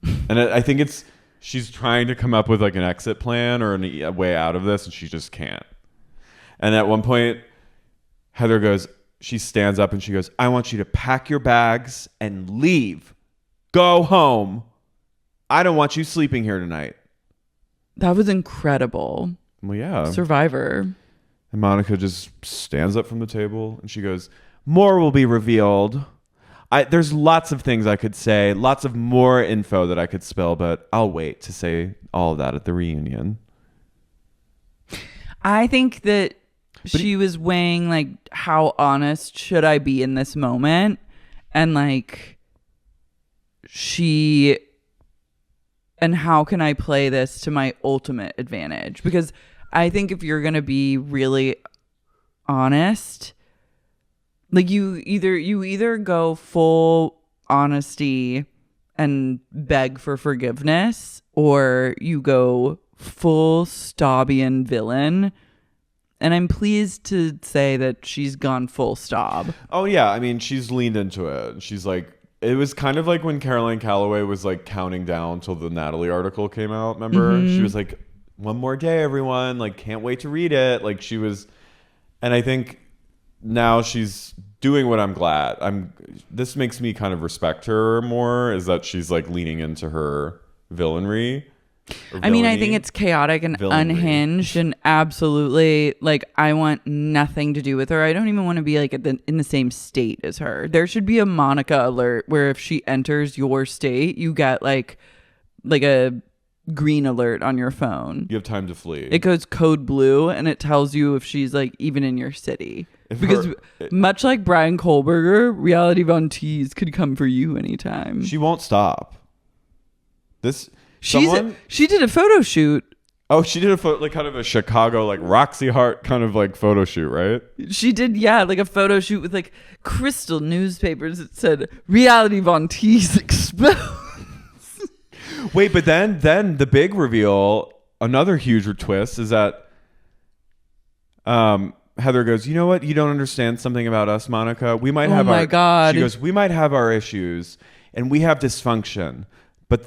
And I think she's trying to come up with like an exit plan or a way out of this and she just can't. And at one point, Heather she stands up and she goes, I want you to pack your bags and leave. Go home. I don't want you sleeping here tonight. That was incredible. Well, yeah. Survivor. And Monica just stands up from the table and she goes, more will be revealed. There's lots of things I could say, lots of more info that I could spill, but I'll wait to say all of that at the reunion. I think that she was weighing like, how honest should I be in this moment? And like, and how can I play this to my ultimate advantage? Because I think if you're going to be really honest, like you either go full honesty and beg for forgiveness, or you go full Staubian villain. And I'm pleased to say that she's gone full Staub. Oh yeah, I mean she's leaned into it. She's like, it was kind of like when Caroline Calloway was like counting down till the Natalie article came out. Remember? Mm-hmm. She was like, one more day, everyone. Like, can't wait to read it. Like she was, and I think now she's doing what I'm glad. This makes me kind of respect her more, is that she's like leaning into her villainry. I mean, I think it's chaotic and unhinged and absolutely like I want nothing to do with her. I don't even want to be like in the same state as her. There should be a Monica alert where if she enters your state, you get like a green alert on your phone. You have time to flee. It goes code blue and it tells you if she's like even in your city. Because much like Brian Kohlberger, Reality Von Tease could come for you anytime. She won't stop. She did a photo shoot. Oh, she did like kind of a Chicago, like Roxy Hart kind of like photo shoot, right? She did, yeah, like a photo shoot with like crystal newspapers that said Reality Von Tease exposed. Wait, but then the big reveal, another huge twist is that Heather goes, you know what? You don't understand something about us, Monica. We might have God. She goes, we might have our issues and we have dysfunction, but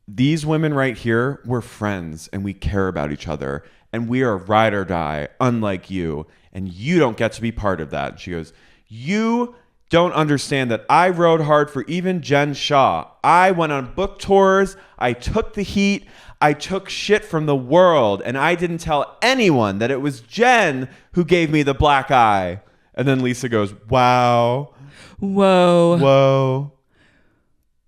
these women right here, we're friends and we care about each other and we are ride or die, unlike you, and you don't get to be part of that. And she goes, you don't understand that I rode hard for even Jen Shaw. I went on book tours. I took the heat. I took shit from the world, and I didn't tell anyone that it was Jen who gave me the black eye. And then Lisa goes, wow. Whoa.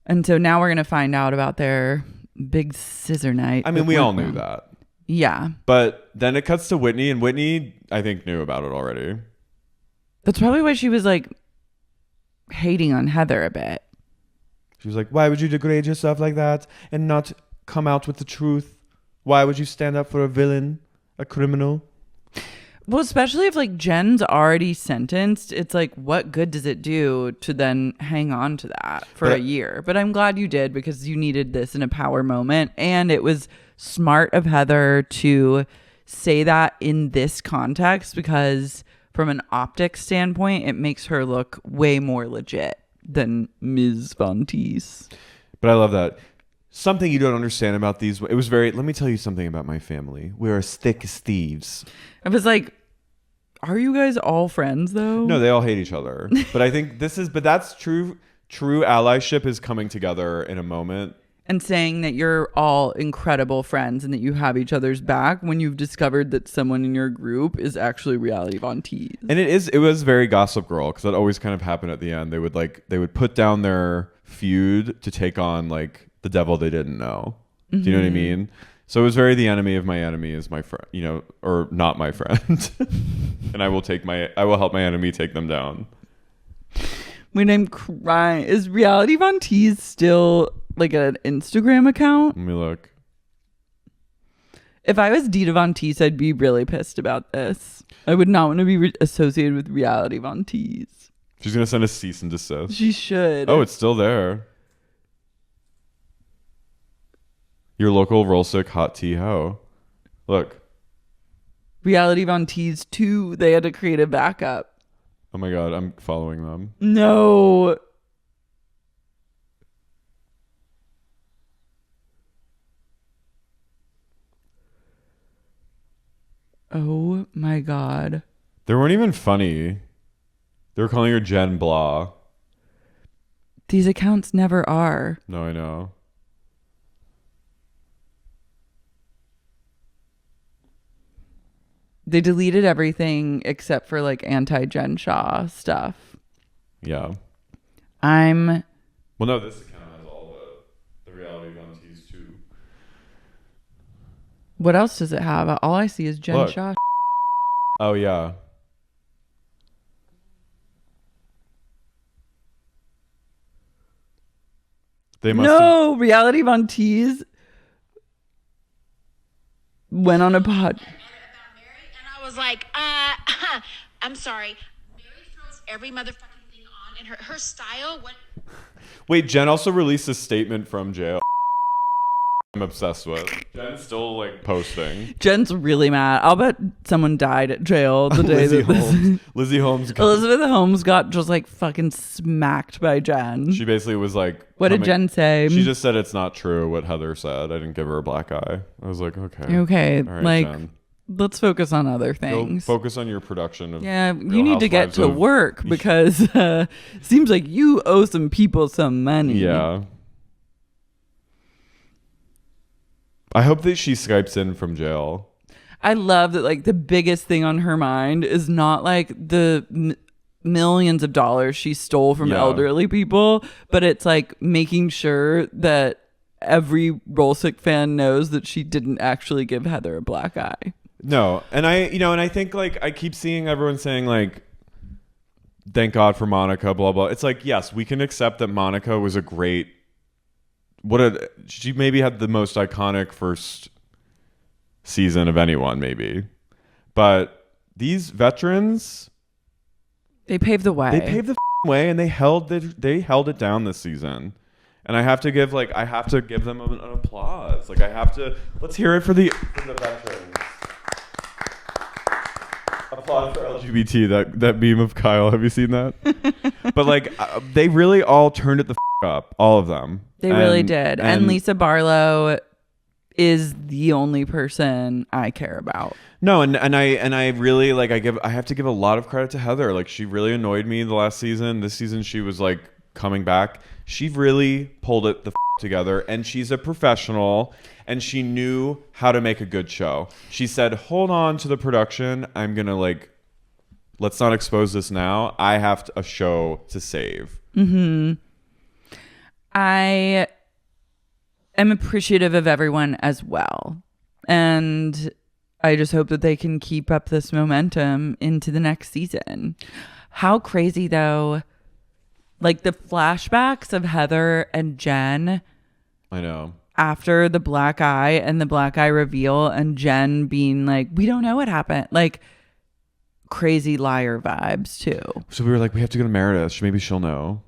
And so now we're going to find out about their big scissor night. I mean, we all knew that. Yeah. But then it cuts to Whitney, and Whitney, I think, knew about it already. That's probably why she was like hating on Heather a bit. She was like, why would you degrade yourself like that and not come out with the truth? Why would you stand up for a villain, a criminal? Well, especially if like Jen's already sentenced, it's like, what good does it do to then hang on to that for a year? But I'm glad you did, because you needed this in a power moment. And it was smart of Heather to say that in this context, because from an optics standpoint, it makes her look way more legit than Mizz Von Tease. But I love that. Something you don't understand about these. It was very, let me tell you something about my family. We're as thick as thieves. I was like, are you guys all friends though? No, they all hate each other. But I think but that's true. True allyship is coming together in a moment. And saying that you're all incredible friends and that you have each other's back when you've discovered that someone in your group is actually Reality Von Tease. And it was very Gossip Girl, because that always kind of happened at the end. They would put down their feud to take on like the devil they didn't know. Do you know what I mean? So it was very the enemy of my enemy is my friend, you know, or not my friend. And I will help my enemy take them down. When I'm crying, is Reality Von Tease still like an Instagram account? Let me look. If I was Dita Von Teese, I'd be really pissed about this. I would not want to be associated with Reality Von Tease. She's going to send a cease and desist. She should. Oh, it's still there. Your local RHOSLC hot tea hoe. Look. Reality Von Tease 2, they had to create a backup. Oh my God, I'm following them. No. Oh my God. They weren't even funny. They were calling her Jen Blah. These accounts never are. No, I know. They deleted everything except for like anti-Jen Shah stuff. Yeah. Well, no, this account has all the Reality Von Tease too. What else does it have? All I see is Jen Shah. Oh, yeah. They must No, Reality Von Tease went on a pod. About Mary, and I was like, I'm sorry. Mary throws every motherfucking thing on, and her style. Wait, Jen also released a statement from jail. I'm obsessed with. Jen's still like posting. Jen's really mad. I'll bet someone died at jail the day Lizzie that Holmes. Lizzie Holmes. Elizabeth Holmes got just like fucking smacked by Jen. She basically was like, what did Jen say? She just said it's not true what Heather said. I didn't give her a black eye. I was like, okay. Okay, all right, like Jen. let's focus on other Go things. focus on your production of Yeah, Real you need to get Housewives to of- work because seems like you owe some people some money. Yeah. I hope that she Skypes in from jail. I love that like the biggest thing on her mind is not like the millions of dollars she stole from elderly people, but it's like making sure that every RHOSLC fan knows that she didn't actually give Heather a black eye. No, and I think like I keep seeing everyone saying like, thank God for Monica, blah blah. It's like, yes, we can accept that Monica was a great. She maybe had the most iconic first season of anyone, maybe, but these veterans, they paved the way. They paved the way, and they held it down this season. And I have to give them an applause. Like let's hear it for the veterans. Applaud for LGBT. That meme of Kyle. Have you seen that? But like they really all turned it the up. All of them. They really did. And Lisa Barlow is the only person I care about. No, and I really like I have to give a lot of credit to Heather. Like she really annoyed me the last season. This season she was like coming back. She really pulled it the together, and she's a professional, and she knew how to make a good show. She said, hold on to the production. I'm gonna let's not expose this now. I have a show to save. I am appreciative of everyone as well. And I just hope that they can keep up this momentum into the next season. How crazy though, like the flashbacks of Heather and Jen. I know. after the black eye and the black eye reveal and Jen being like, we don't know what happened. Like crazy liar vibes too. So we were like, we have to go to Meredith. Maybe she'll know.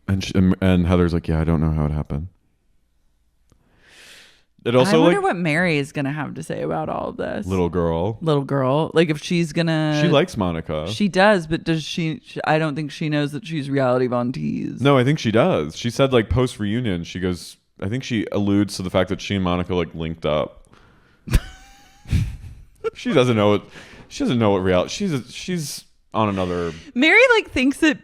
And Heather's like, yeah, I don't know how it happened. It also I wonder what Mary is gonna have to say about all of this. Little girl. Like if she's gonna. She likes Monica. She does, but does she? I don't think she knows that she's Reality Von Tease. No, I think she does. She said like post reunion, she goes. I think she alludes to the fact that she and Monica like linked up. She doesn't know it. She doesn't know what reality. She's on another. Mary like thinks that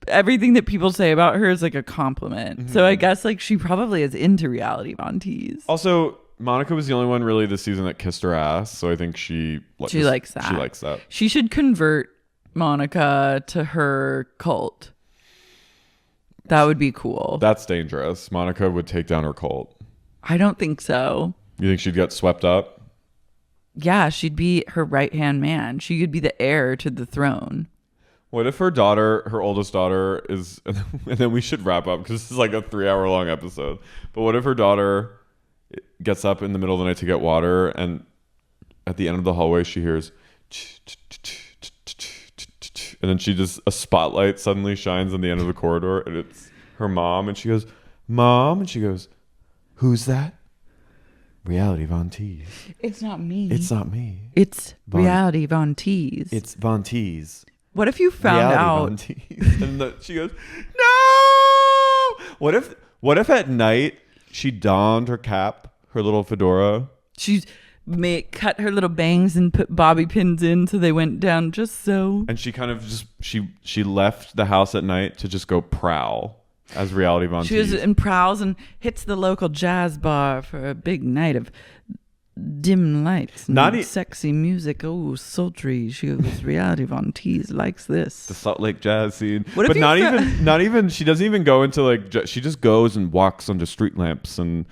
everything that people say about her is like a compliment. Mm-hmm. So I guess like she probably is into Reality Von Tease. Also, Monica was the only one really this season that kissed her ass. So I think she likes that. She likes that. She should convert Monica to her cult. That would be cool. That's dangerous. Monica would take down her cult. I don't think so. You think she'd get swept up? Yeah, she'd be her right-hand man. She could be the heir to the throne. What if her daughter, her oldest daughter is, and then we should wrap up because this is like a 3-hour long episode. But what if her daughter gets up in the middle of the night to get water and at the end of the hallway she hears, and then a spotlight suddenly shines on the end of the corridor and it's her mom and she goes, Mom? And she goes, who's that? Reality Von Tease. It's not me. It's not me. It's Reality Von Tease. It's Von Tease. What if you found out? And she goes, no. What if at night she donned her cap, her little fedora? She's cut her little bangs and put bobby pins in so they went down just so. And she kind of she left the house at night to just go prowl as Reality Von Tease. She was and prowls and hits the local jazz bar for a big night of dim lights and sexy music. Oh, sultry. She goes, Reality Von Tease likes this. The Salt Lake jazz scene. But not even she doesn't even go into like, she just goes and walks under street lamps and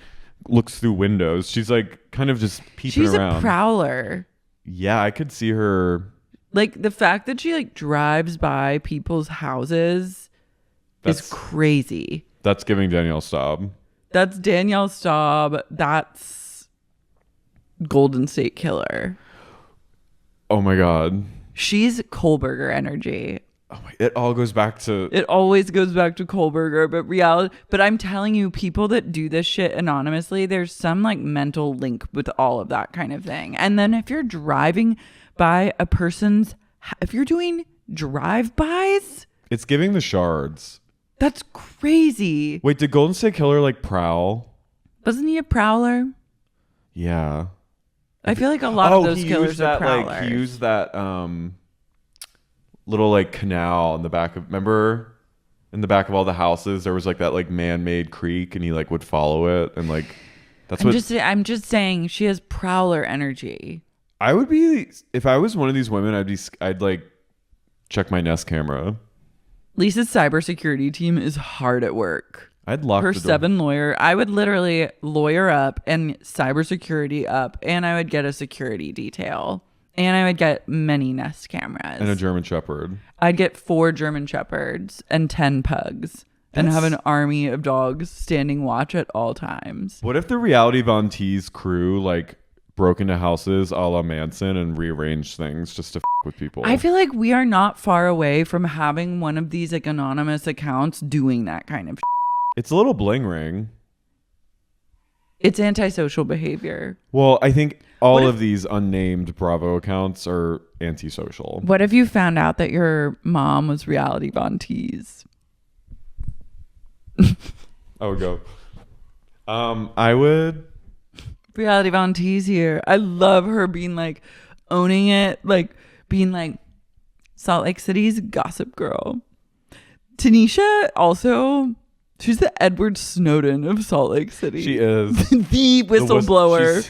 looks through windows. She's like kind of just peeping around. She's a prowler. Yeah, I could see her. Like the fact that she like drives by people's houses is crazy. That's giving Danielle Staub. That's Danielle Staub. That's Golden State Killer. Oh my God. She's Kohlberger energy. Oh my, it always goes back to Kohlberger, but reality. But I'm telling you, people that do this shit anonymously, there's some like mental link with all of that kind of thing. And then if you're driving by if you're doing drive-bys, it's giving the shards. That's crazy. Wait, did Golden State Killer like prowl? Wasn't he a prowler? Yeah. I feel like a lot of those killers are prowlers. Like, he used that little like canal in the back of, remember in the back of all the houses there was like that like man-made creek and he like would follow it and like I'm just saying she has prowler energy. I would be, if I was one of these women, I'd like check my Nest camera. Lisa's cybersecurity team is hard at work. I'd lock her the door. 7 lawyer. I would literally lawyer up and cybersecurity up, and I would get a security detail, and I would get many Nest cameras and a German Shepherd. I'd get 4 German Shepherds and 10 pugs and have an army of dogs standing watch at all times. What if the Reality Von Tease crew like broke into houses a la Manson and rearranged things just to with people? I feel like we are not far away from having one of these like anonymous accounts doing that kind of It's a little bling ring. It's antisocial behavior. Well, I think all of these unnamed Bravo accounts are antisocial. What if you found out that your mom was Reality Von Tease? I would go. I would. Reality Von Tease here. I love her being like owning it, like being like Salt Lake City's gossip girl. Tanisha also, she's the Edward Snowden of Salt Lake City. She is the whistleblower.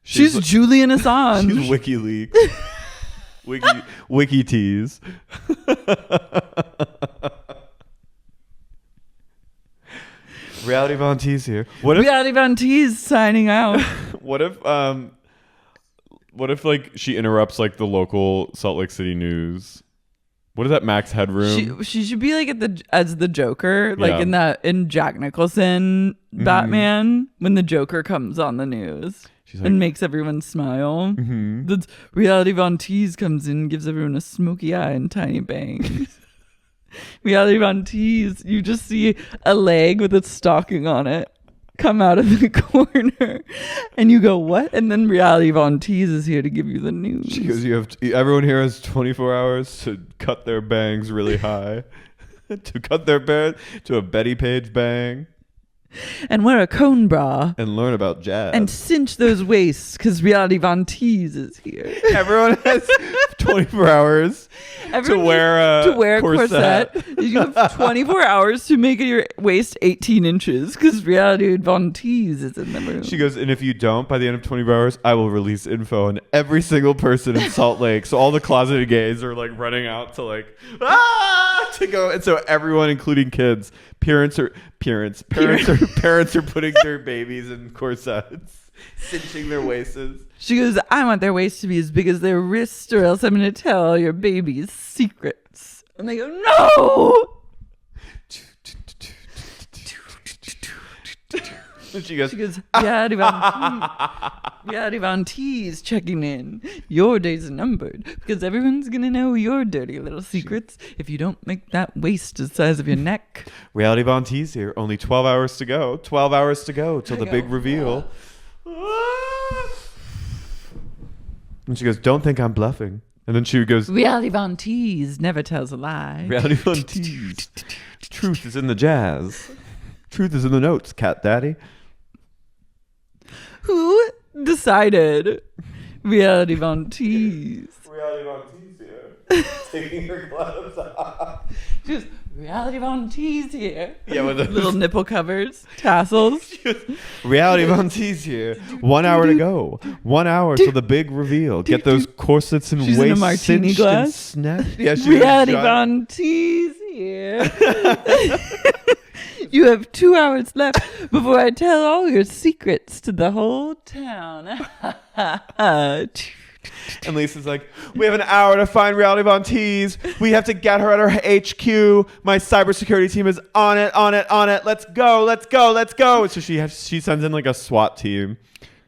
She's Julian Assange. She's WikiLeaks. Wiki tease. Reality Von Tease here. Reality Von Tease signing out. What if like she interrupts like the local Salt Lake City news What is that, Max Headroom? She should be like as the Joker, like Yeah. in Jack Nicholson Batman, when the Joker comes on the news and makes everyone smile. The Reality Von Tease comes in and gives everyone a smoky eye and tiny bangs. Reality Von Tease, you just see a leg with a stocking on it come out of the corner and you go, what? And then Reality Von Tease is here to give you the news. She goes, everyone here has 24 hours to cut their bangs really high. To cut their bang to a Betty Page bang. And wear a cone bra. And learn about jazz. And cinch those waists because Reality Von Tease is here. Everyone has 24 hours to wear a corset. You have 24 hours to make your waist 18 inches because Reality Von Tease is in the room. She goes, and if you don't, by the end of 24 hours, I will release info on every single person in Salt Lake. So all the closeted gays are like running out to like, to go. And so everyone, including kids, parents are putting their babies in corsets, cinching their waists. She goes, I want their waist to be as big as their wrist or else I'm going to tell all your babies' secrets. And they go, no! And she goes, Reality Von Tease checking in. Your days are numbered because everyone's going to know your dirty little secrets if you don't make that waist the size of your neck. Reality Von Tease here. Only 12 hours to go. 12 hours to go till the big reveal. And she goes, don't think I'm bluffing. And then she goes, Reality Von Tease never tells a lie. Reality Von Tease. Truth is in the jazz. Truth is in the notes, cat daddy. Who decided Reality Von Tease? Reality Von Tease here. Taking her gloves off. She goes, Reality Von Tease here. Yeah, with the little nipple covers, tassels. Reality Von Tease here. 1 hour to go. 1 hour till the big reveal. Get those corsets and She's waist in a martini cinched glass. and snatched. Yeah, Reality Von Tease here. You have 2 hours left before I tell all your secrets to the whole town. And Lisa's like, we have an hour to find Reality Von Tease. We have to get her at her HQ. My cybersecurity team is on it. Let's go. So she sends in like a SWAT team.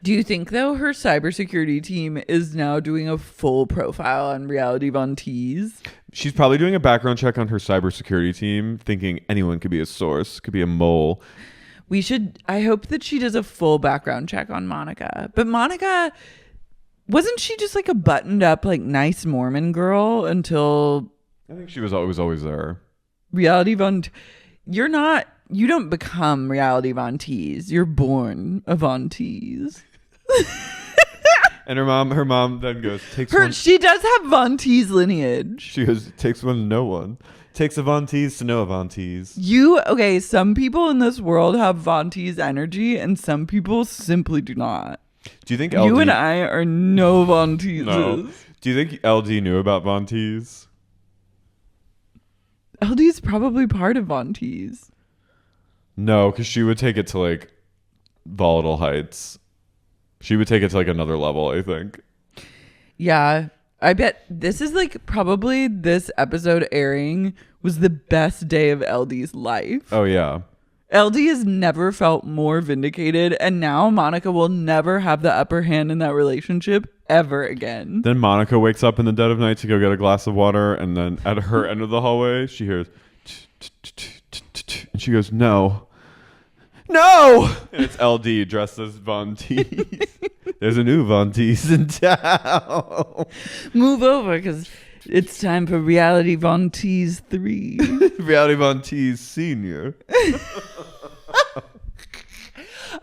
Do you think, though, her cybersecurity team is now doing a full profile on Reality Von Tease? She's probably doing a background check on her cybersecurity team, thinking anyone could be a source, could be a mole. I hope that she does a full background check on Monica. But Monica, wasn't she just like a buttoned up, like nice Mormon girl until... I think she was always there. Reality Von... You don't become Reality Von Tease. You're born a Von Tease. And her mom then goes, she does have Von Tease lineage. She goes, takes one to know one. Takes a Von Tease to know a Von Tease. Some people in this world have Von Tease energy and some people simply do not. Do you think you and I are no Von Teases? No. Do you think LD knew about Von Tease? LD's probably part of Von Tease. No, because she would take it to like volatile heights. She would take it to like another level, I think. Yeah. I bet this is like probably this episode airing was the best day of LD's life. Oh, yeah. LD has never felt more vindicated. And now Monica will never have the upper hand in that relationship ever again. Then Monica wakes up in the dead of night to go get a glass of water. And then at her end of the hallway, she hears... And she goes, no. And it's LD dressed as Von Tease. There's a new Von Tease in town. Move over because it's time for Reality Von Tease 3. Reality Von Tease Senior.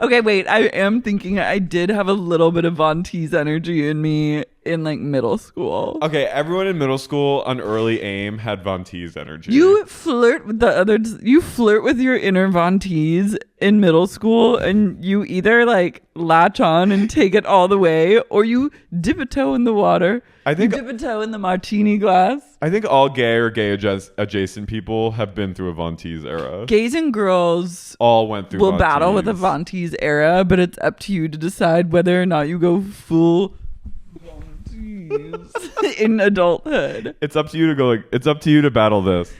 Okay, wait. I am thinking I did have a little bit of Von Tease energy in me in like middle school. Okay, everyone in middle school on early AIM had Von Tease energy. You flirt with you flirt with your inner Von Tease in middle school, and you either like latch on and take it all the way, or you dip a toe in the water. I think you dip a toe in the martini glass. I think all gay or gay adjacent people have been through a Von Tease era. Gays and girls all went through. Will battle with a Von Tease era, but it's up to you to decide whether or not you go full Von Tease. in adulthood. It's up to you to go. Like, it's up to you to battle this.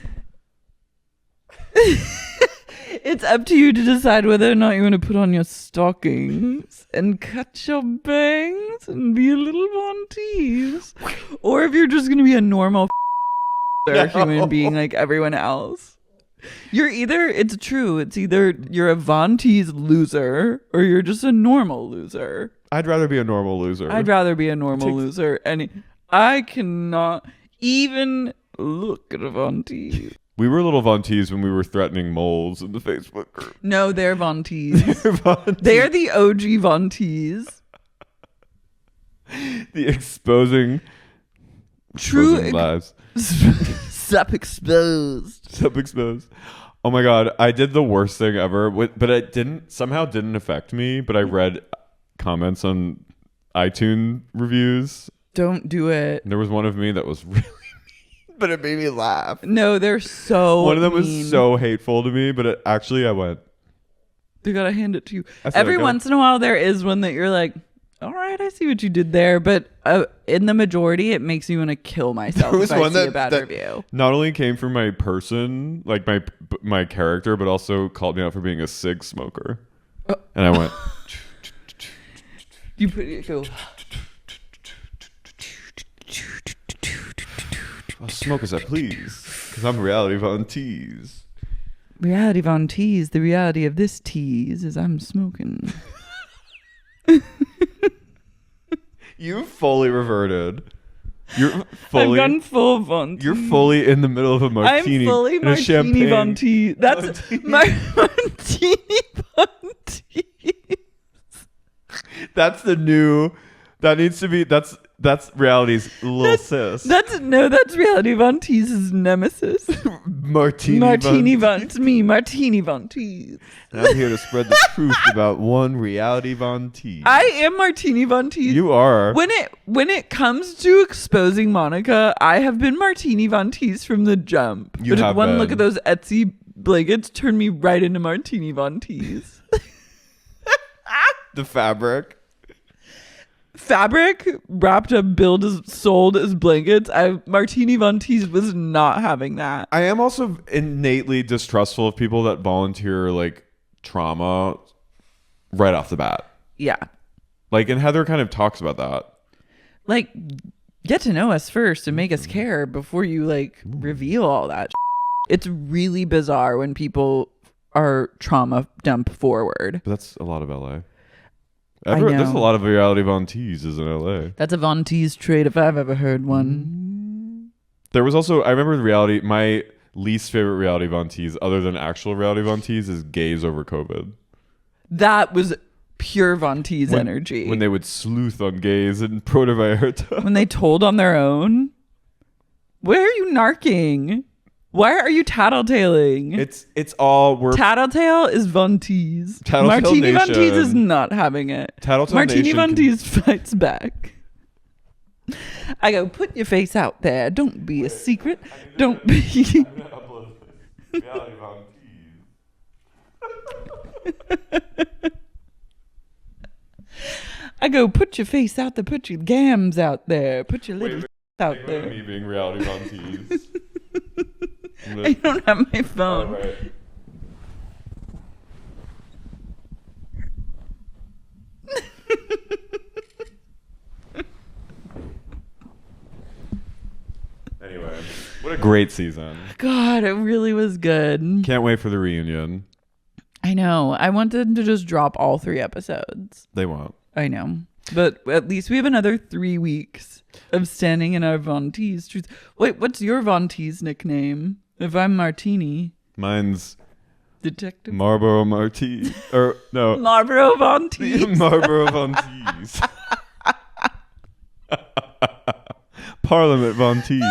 It's up to you to decide whether or not you want to put on your stockings and cut your bangs and be a little Von Tease, or if you're just going to be a normal human being like everyone else. It's either you're a Von Tease loser or you're just a normal loser. I'd rather be a normal loser. And I cannot even look at a Von Tease. We were little Von Tease when we were threatening moles in the Facebook group. No, they're Von Tease. They're the OG Von Tease. The exposing lives. Sup exposed. Oh my god, I did the worst thing ever, but it didn't affect me, but I read comments on iTunes reviews. Don't do it. There was one of me that was really mean, but it made me laugh. No, they're so one of them mean. was so hateful to me, but I went, they gotta hand it to you. Every once in a while there is one that you're like, all right, I see what you did there, but in the majority it makes me want to kill myself. There was if one I see a bad review. Not only came from my person, like my character, but also called me out for being a cig smoker. And I went you put it go I'll smoke as I please, because I'm Reality Von Tease. Reality Von Tease. The reality of this tease is I'm smoking. You fully reverted. You're fully. I've gone full Von Tease. You're fully in the middle of a martini. I'm fully and martini Von Tease. That's my martini Von Tease. That's the new. That needs to be. That's Reality's little sis. That's Reality Von Tease's nemesis. Martini Von. It's me, Martini Von Tease. And I'm here to spread the truth about one Reality Von Tease. I am Martini Von Tease. You are. When it comes to exposing Monica, I have been Martini Von Tease from the jump. You have one been. Look at those Etsy blankets turned me right into Martini Von Tease. The fabric wrapped up, sold as blankets. Martini Von Tease was not having that. I am also innately distrustful of people that volunteer like trauma right off the bat. Yeah. Like, and Heather kind of talks about that. Like, get to know us first and make us care before you like reveal all that. It's really bizarre when people are trauma dump forward. But that's a lot of LA. I know. There's a lot of Reality Von Teases in LA. That's a Von Tease trait if I've ever heard one. There was also, I remember my least favorite Reality Von Tease, other than actual Reality Von Tease, is gays over COVID. That was pure Von Tease energy. When they would sleuth on gays in Puerto Vallarta. When they told on their own. Where are you narking? Why are you tattletaling? It's all work. Tattletale is Von Tease. Tattletale Martini Nation. Von Tease is not having it. Tattletale Martini Nation Von Tease fights back. I go, put your face out there. Don't be a secret. Don't be. Reality Von Tease. I go, put your face out there. Put your gams out there. Put your little out there. Me being Reality Von Tease. I don't have my phone. Right. Anyway, what a great season. God, it really was good. Can't wait for the reunion. I know. I wanted to just drop all 3 episodes. They won't. I know. But at least we have another 3 weeks of standing in our Von Tease truth. Wait, what's your Von Tease nickname? If I'm Martini. Mine's Detective Marlboro Martini. Or no. Marlboro Von Tease. Marlboro Von Tease. Parliament Von Tease.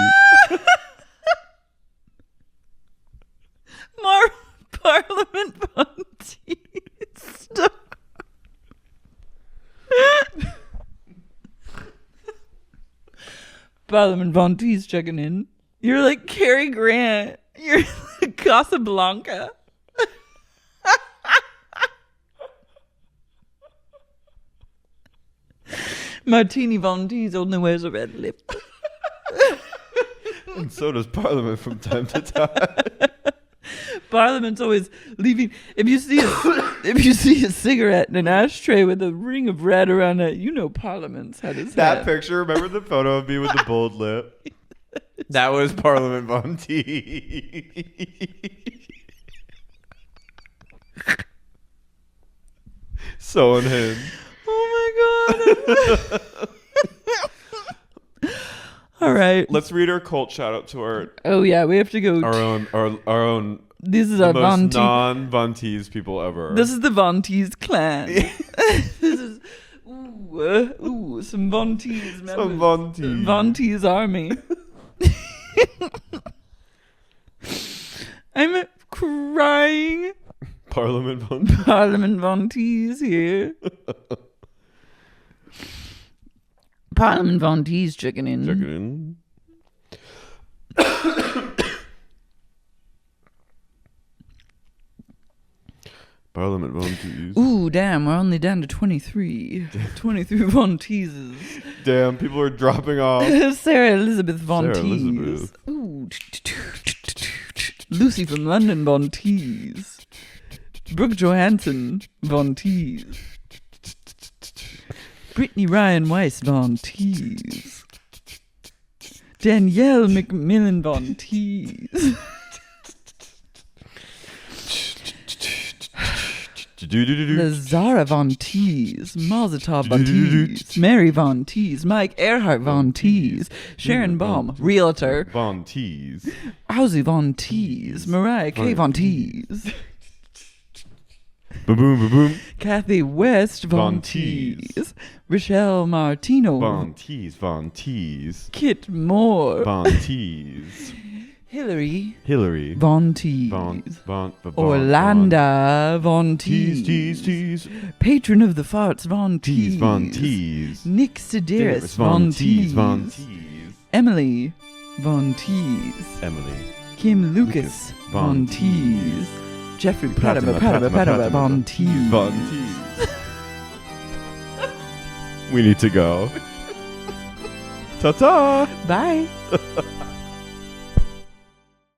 Parliament Von Tease. Parliament Von Tease checking in. You're like Cary Grant. You're like Casablanca. Martini Von Tease only wears a red lip. And so does Parliament from time to time. Parliament's always leaving. If you see a cigarette in an ashtray with a ring of red around it, you know Parliament's had his That head. picture, remember the photo of me with the bold lip? That was Parliament Von Tease. So unhinged. Oh my god. All right. Let's read our cult shout out to our Oh yeah, we have to go. our own. This is The our most Von Tease. non-Von Tease people ever. This is the Von Tease clan. This is some Von Tease members. Some Von Tease. Von Tease army. I'm crying. Parliament Von Tease. Parliament Von Tease here. Parliament Von Tease checking in. Check it in. Parliament Von Tease. Ooh, damn, we're only down to 23. 23 Von Teases. Damn, people are dropping off. Sarah Elizabeth Von Sarah Tease. Elizabeth. Ooh. Lucy from London Von Tease. Brooke Johansson Von Tease. Brittany Ryan Weiss Von Tease. Danielle McMillan Von Tease. Lazara Von Tease, Mazatov Von Tease, Mary Von Tease, Mike Earhart Von Tease, Sharon Baum, Realtor, Von Tease. Owsley Von Tease, Mariah K. Von Tease, Boom, boom, boom, boom. Kathy West Von Von Tease, Tease. Rochelle Martino, Von Tease. Von Tease. Kit Moore, Von Tease. Hillary Hillary. Von Tease, Von. Orlando Von Tease. Tease, Tease. Patron of the Farts Von Tease, Tease. Von Tease. Nick Sedaris Von Tease, Von Tease. Emily Von Tease, Emily. Kim Lucas Von Tease, Jeffrey Pratama Von Tease. Von Tease. We need to go. Ta-ta. Bye.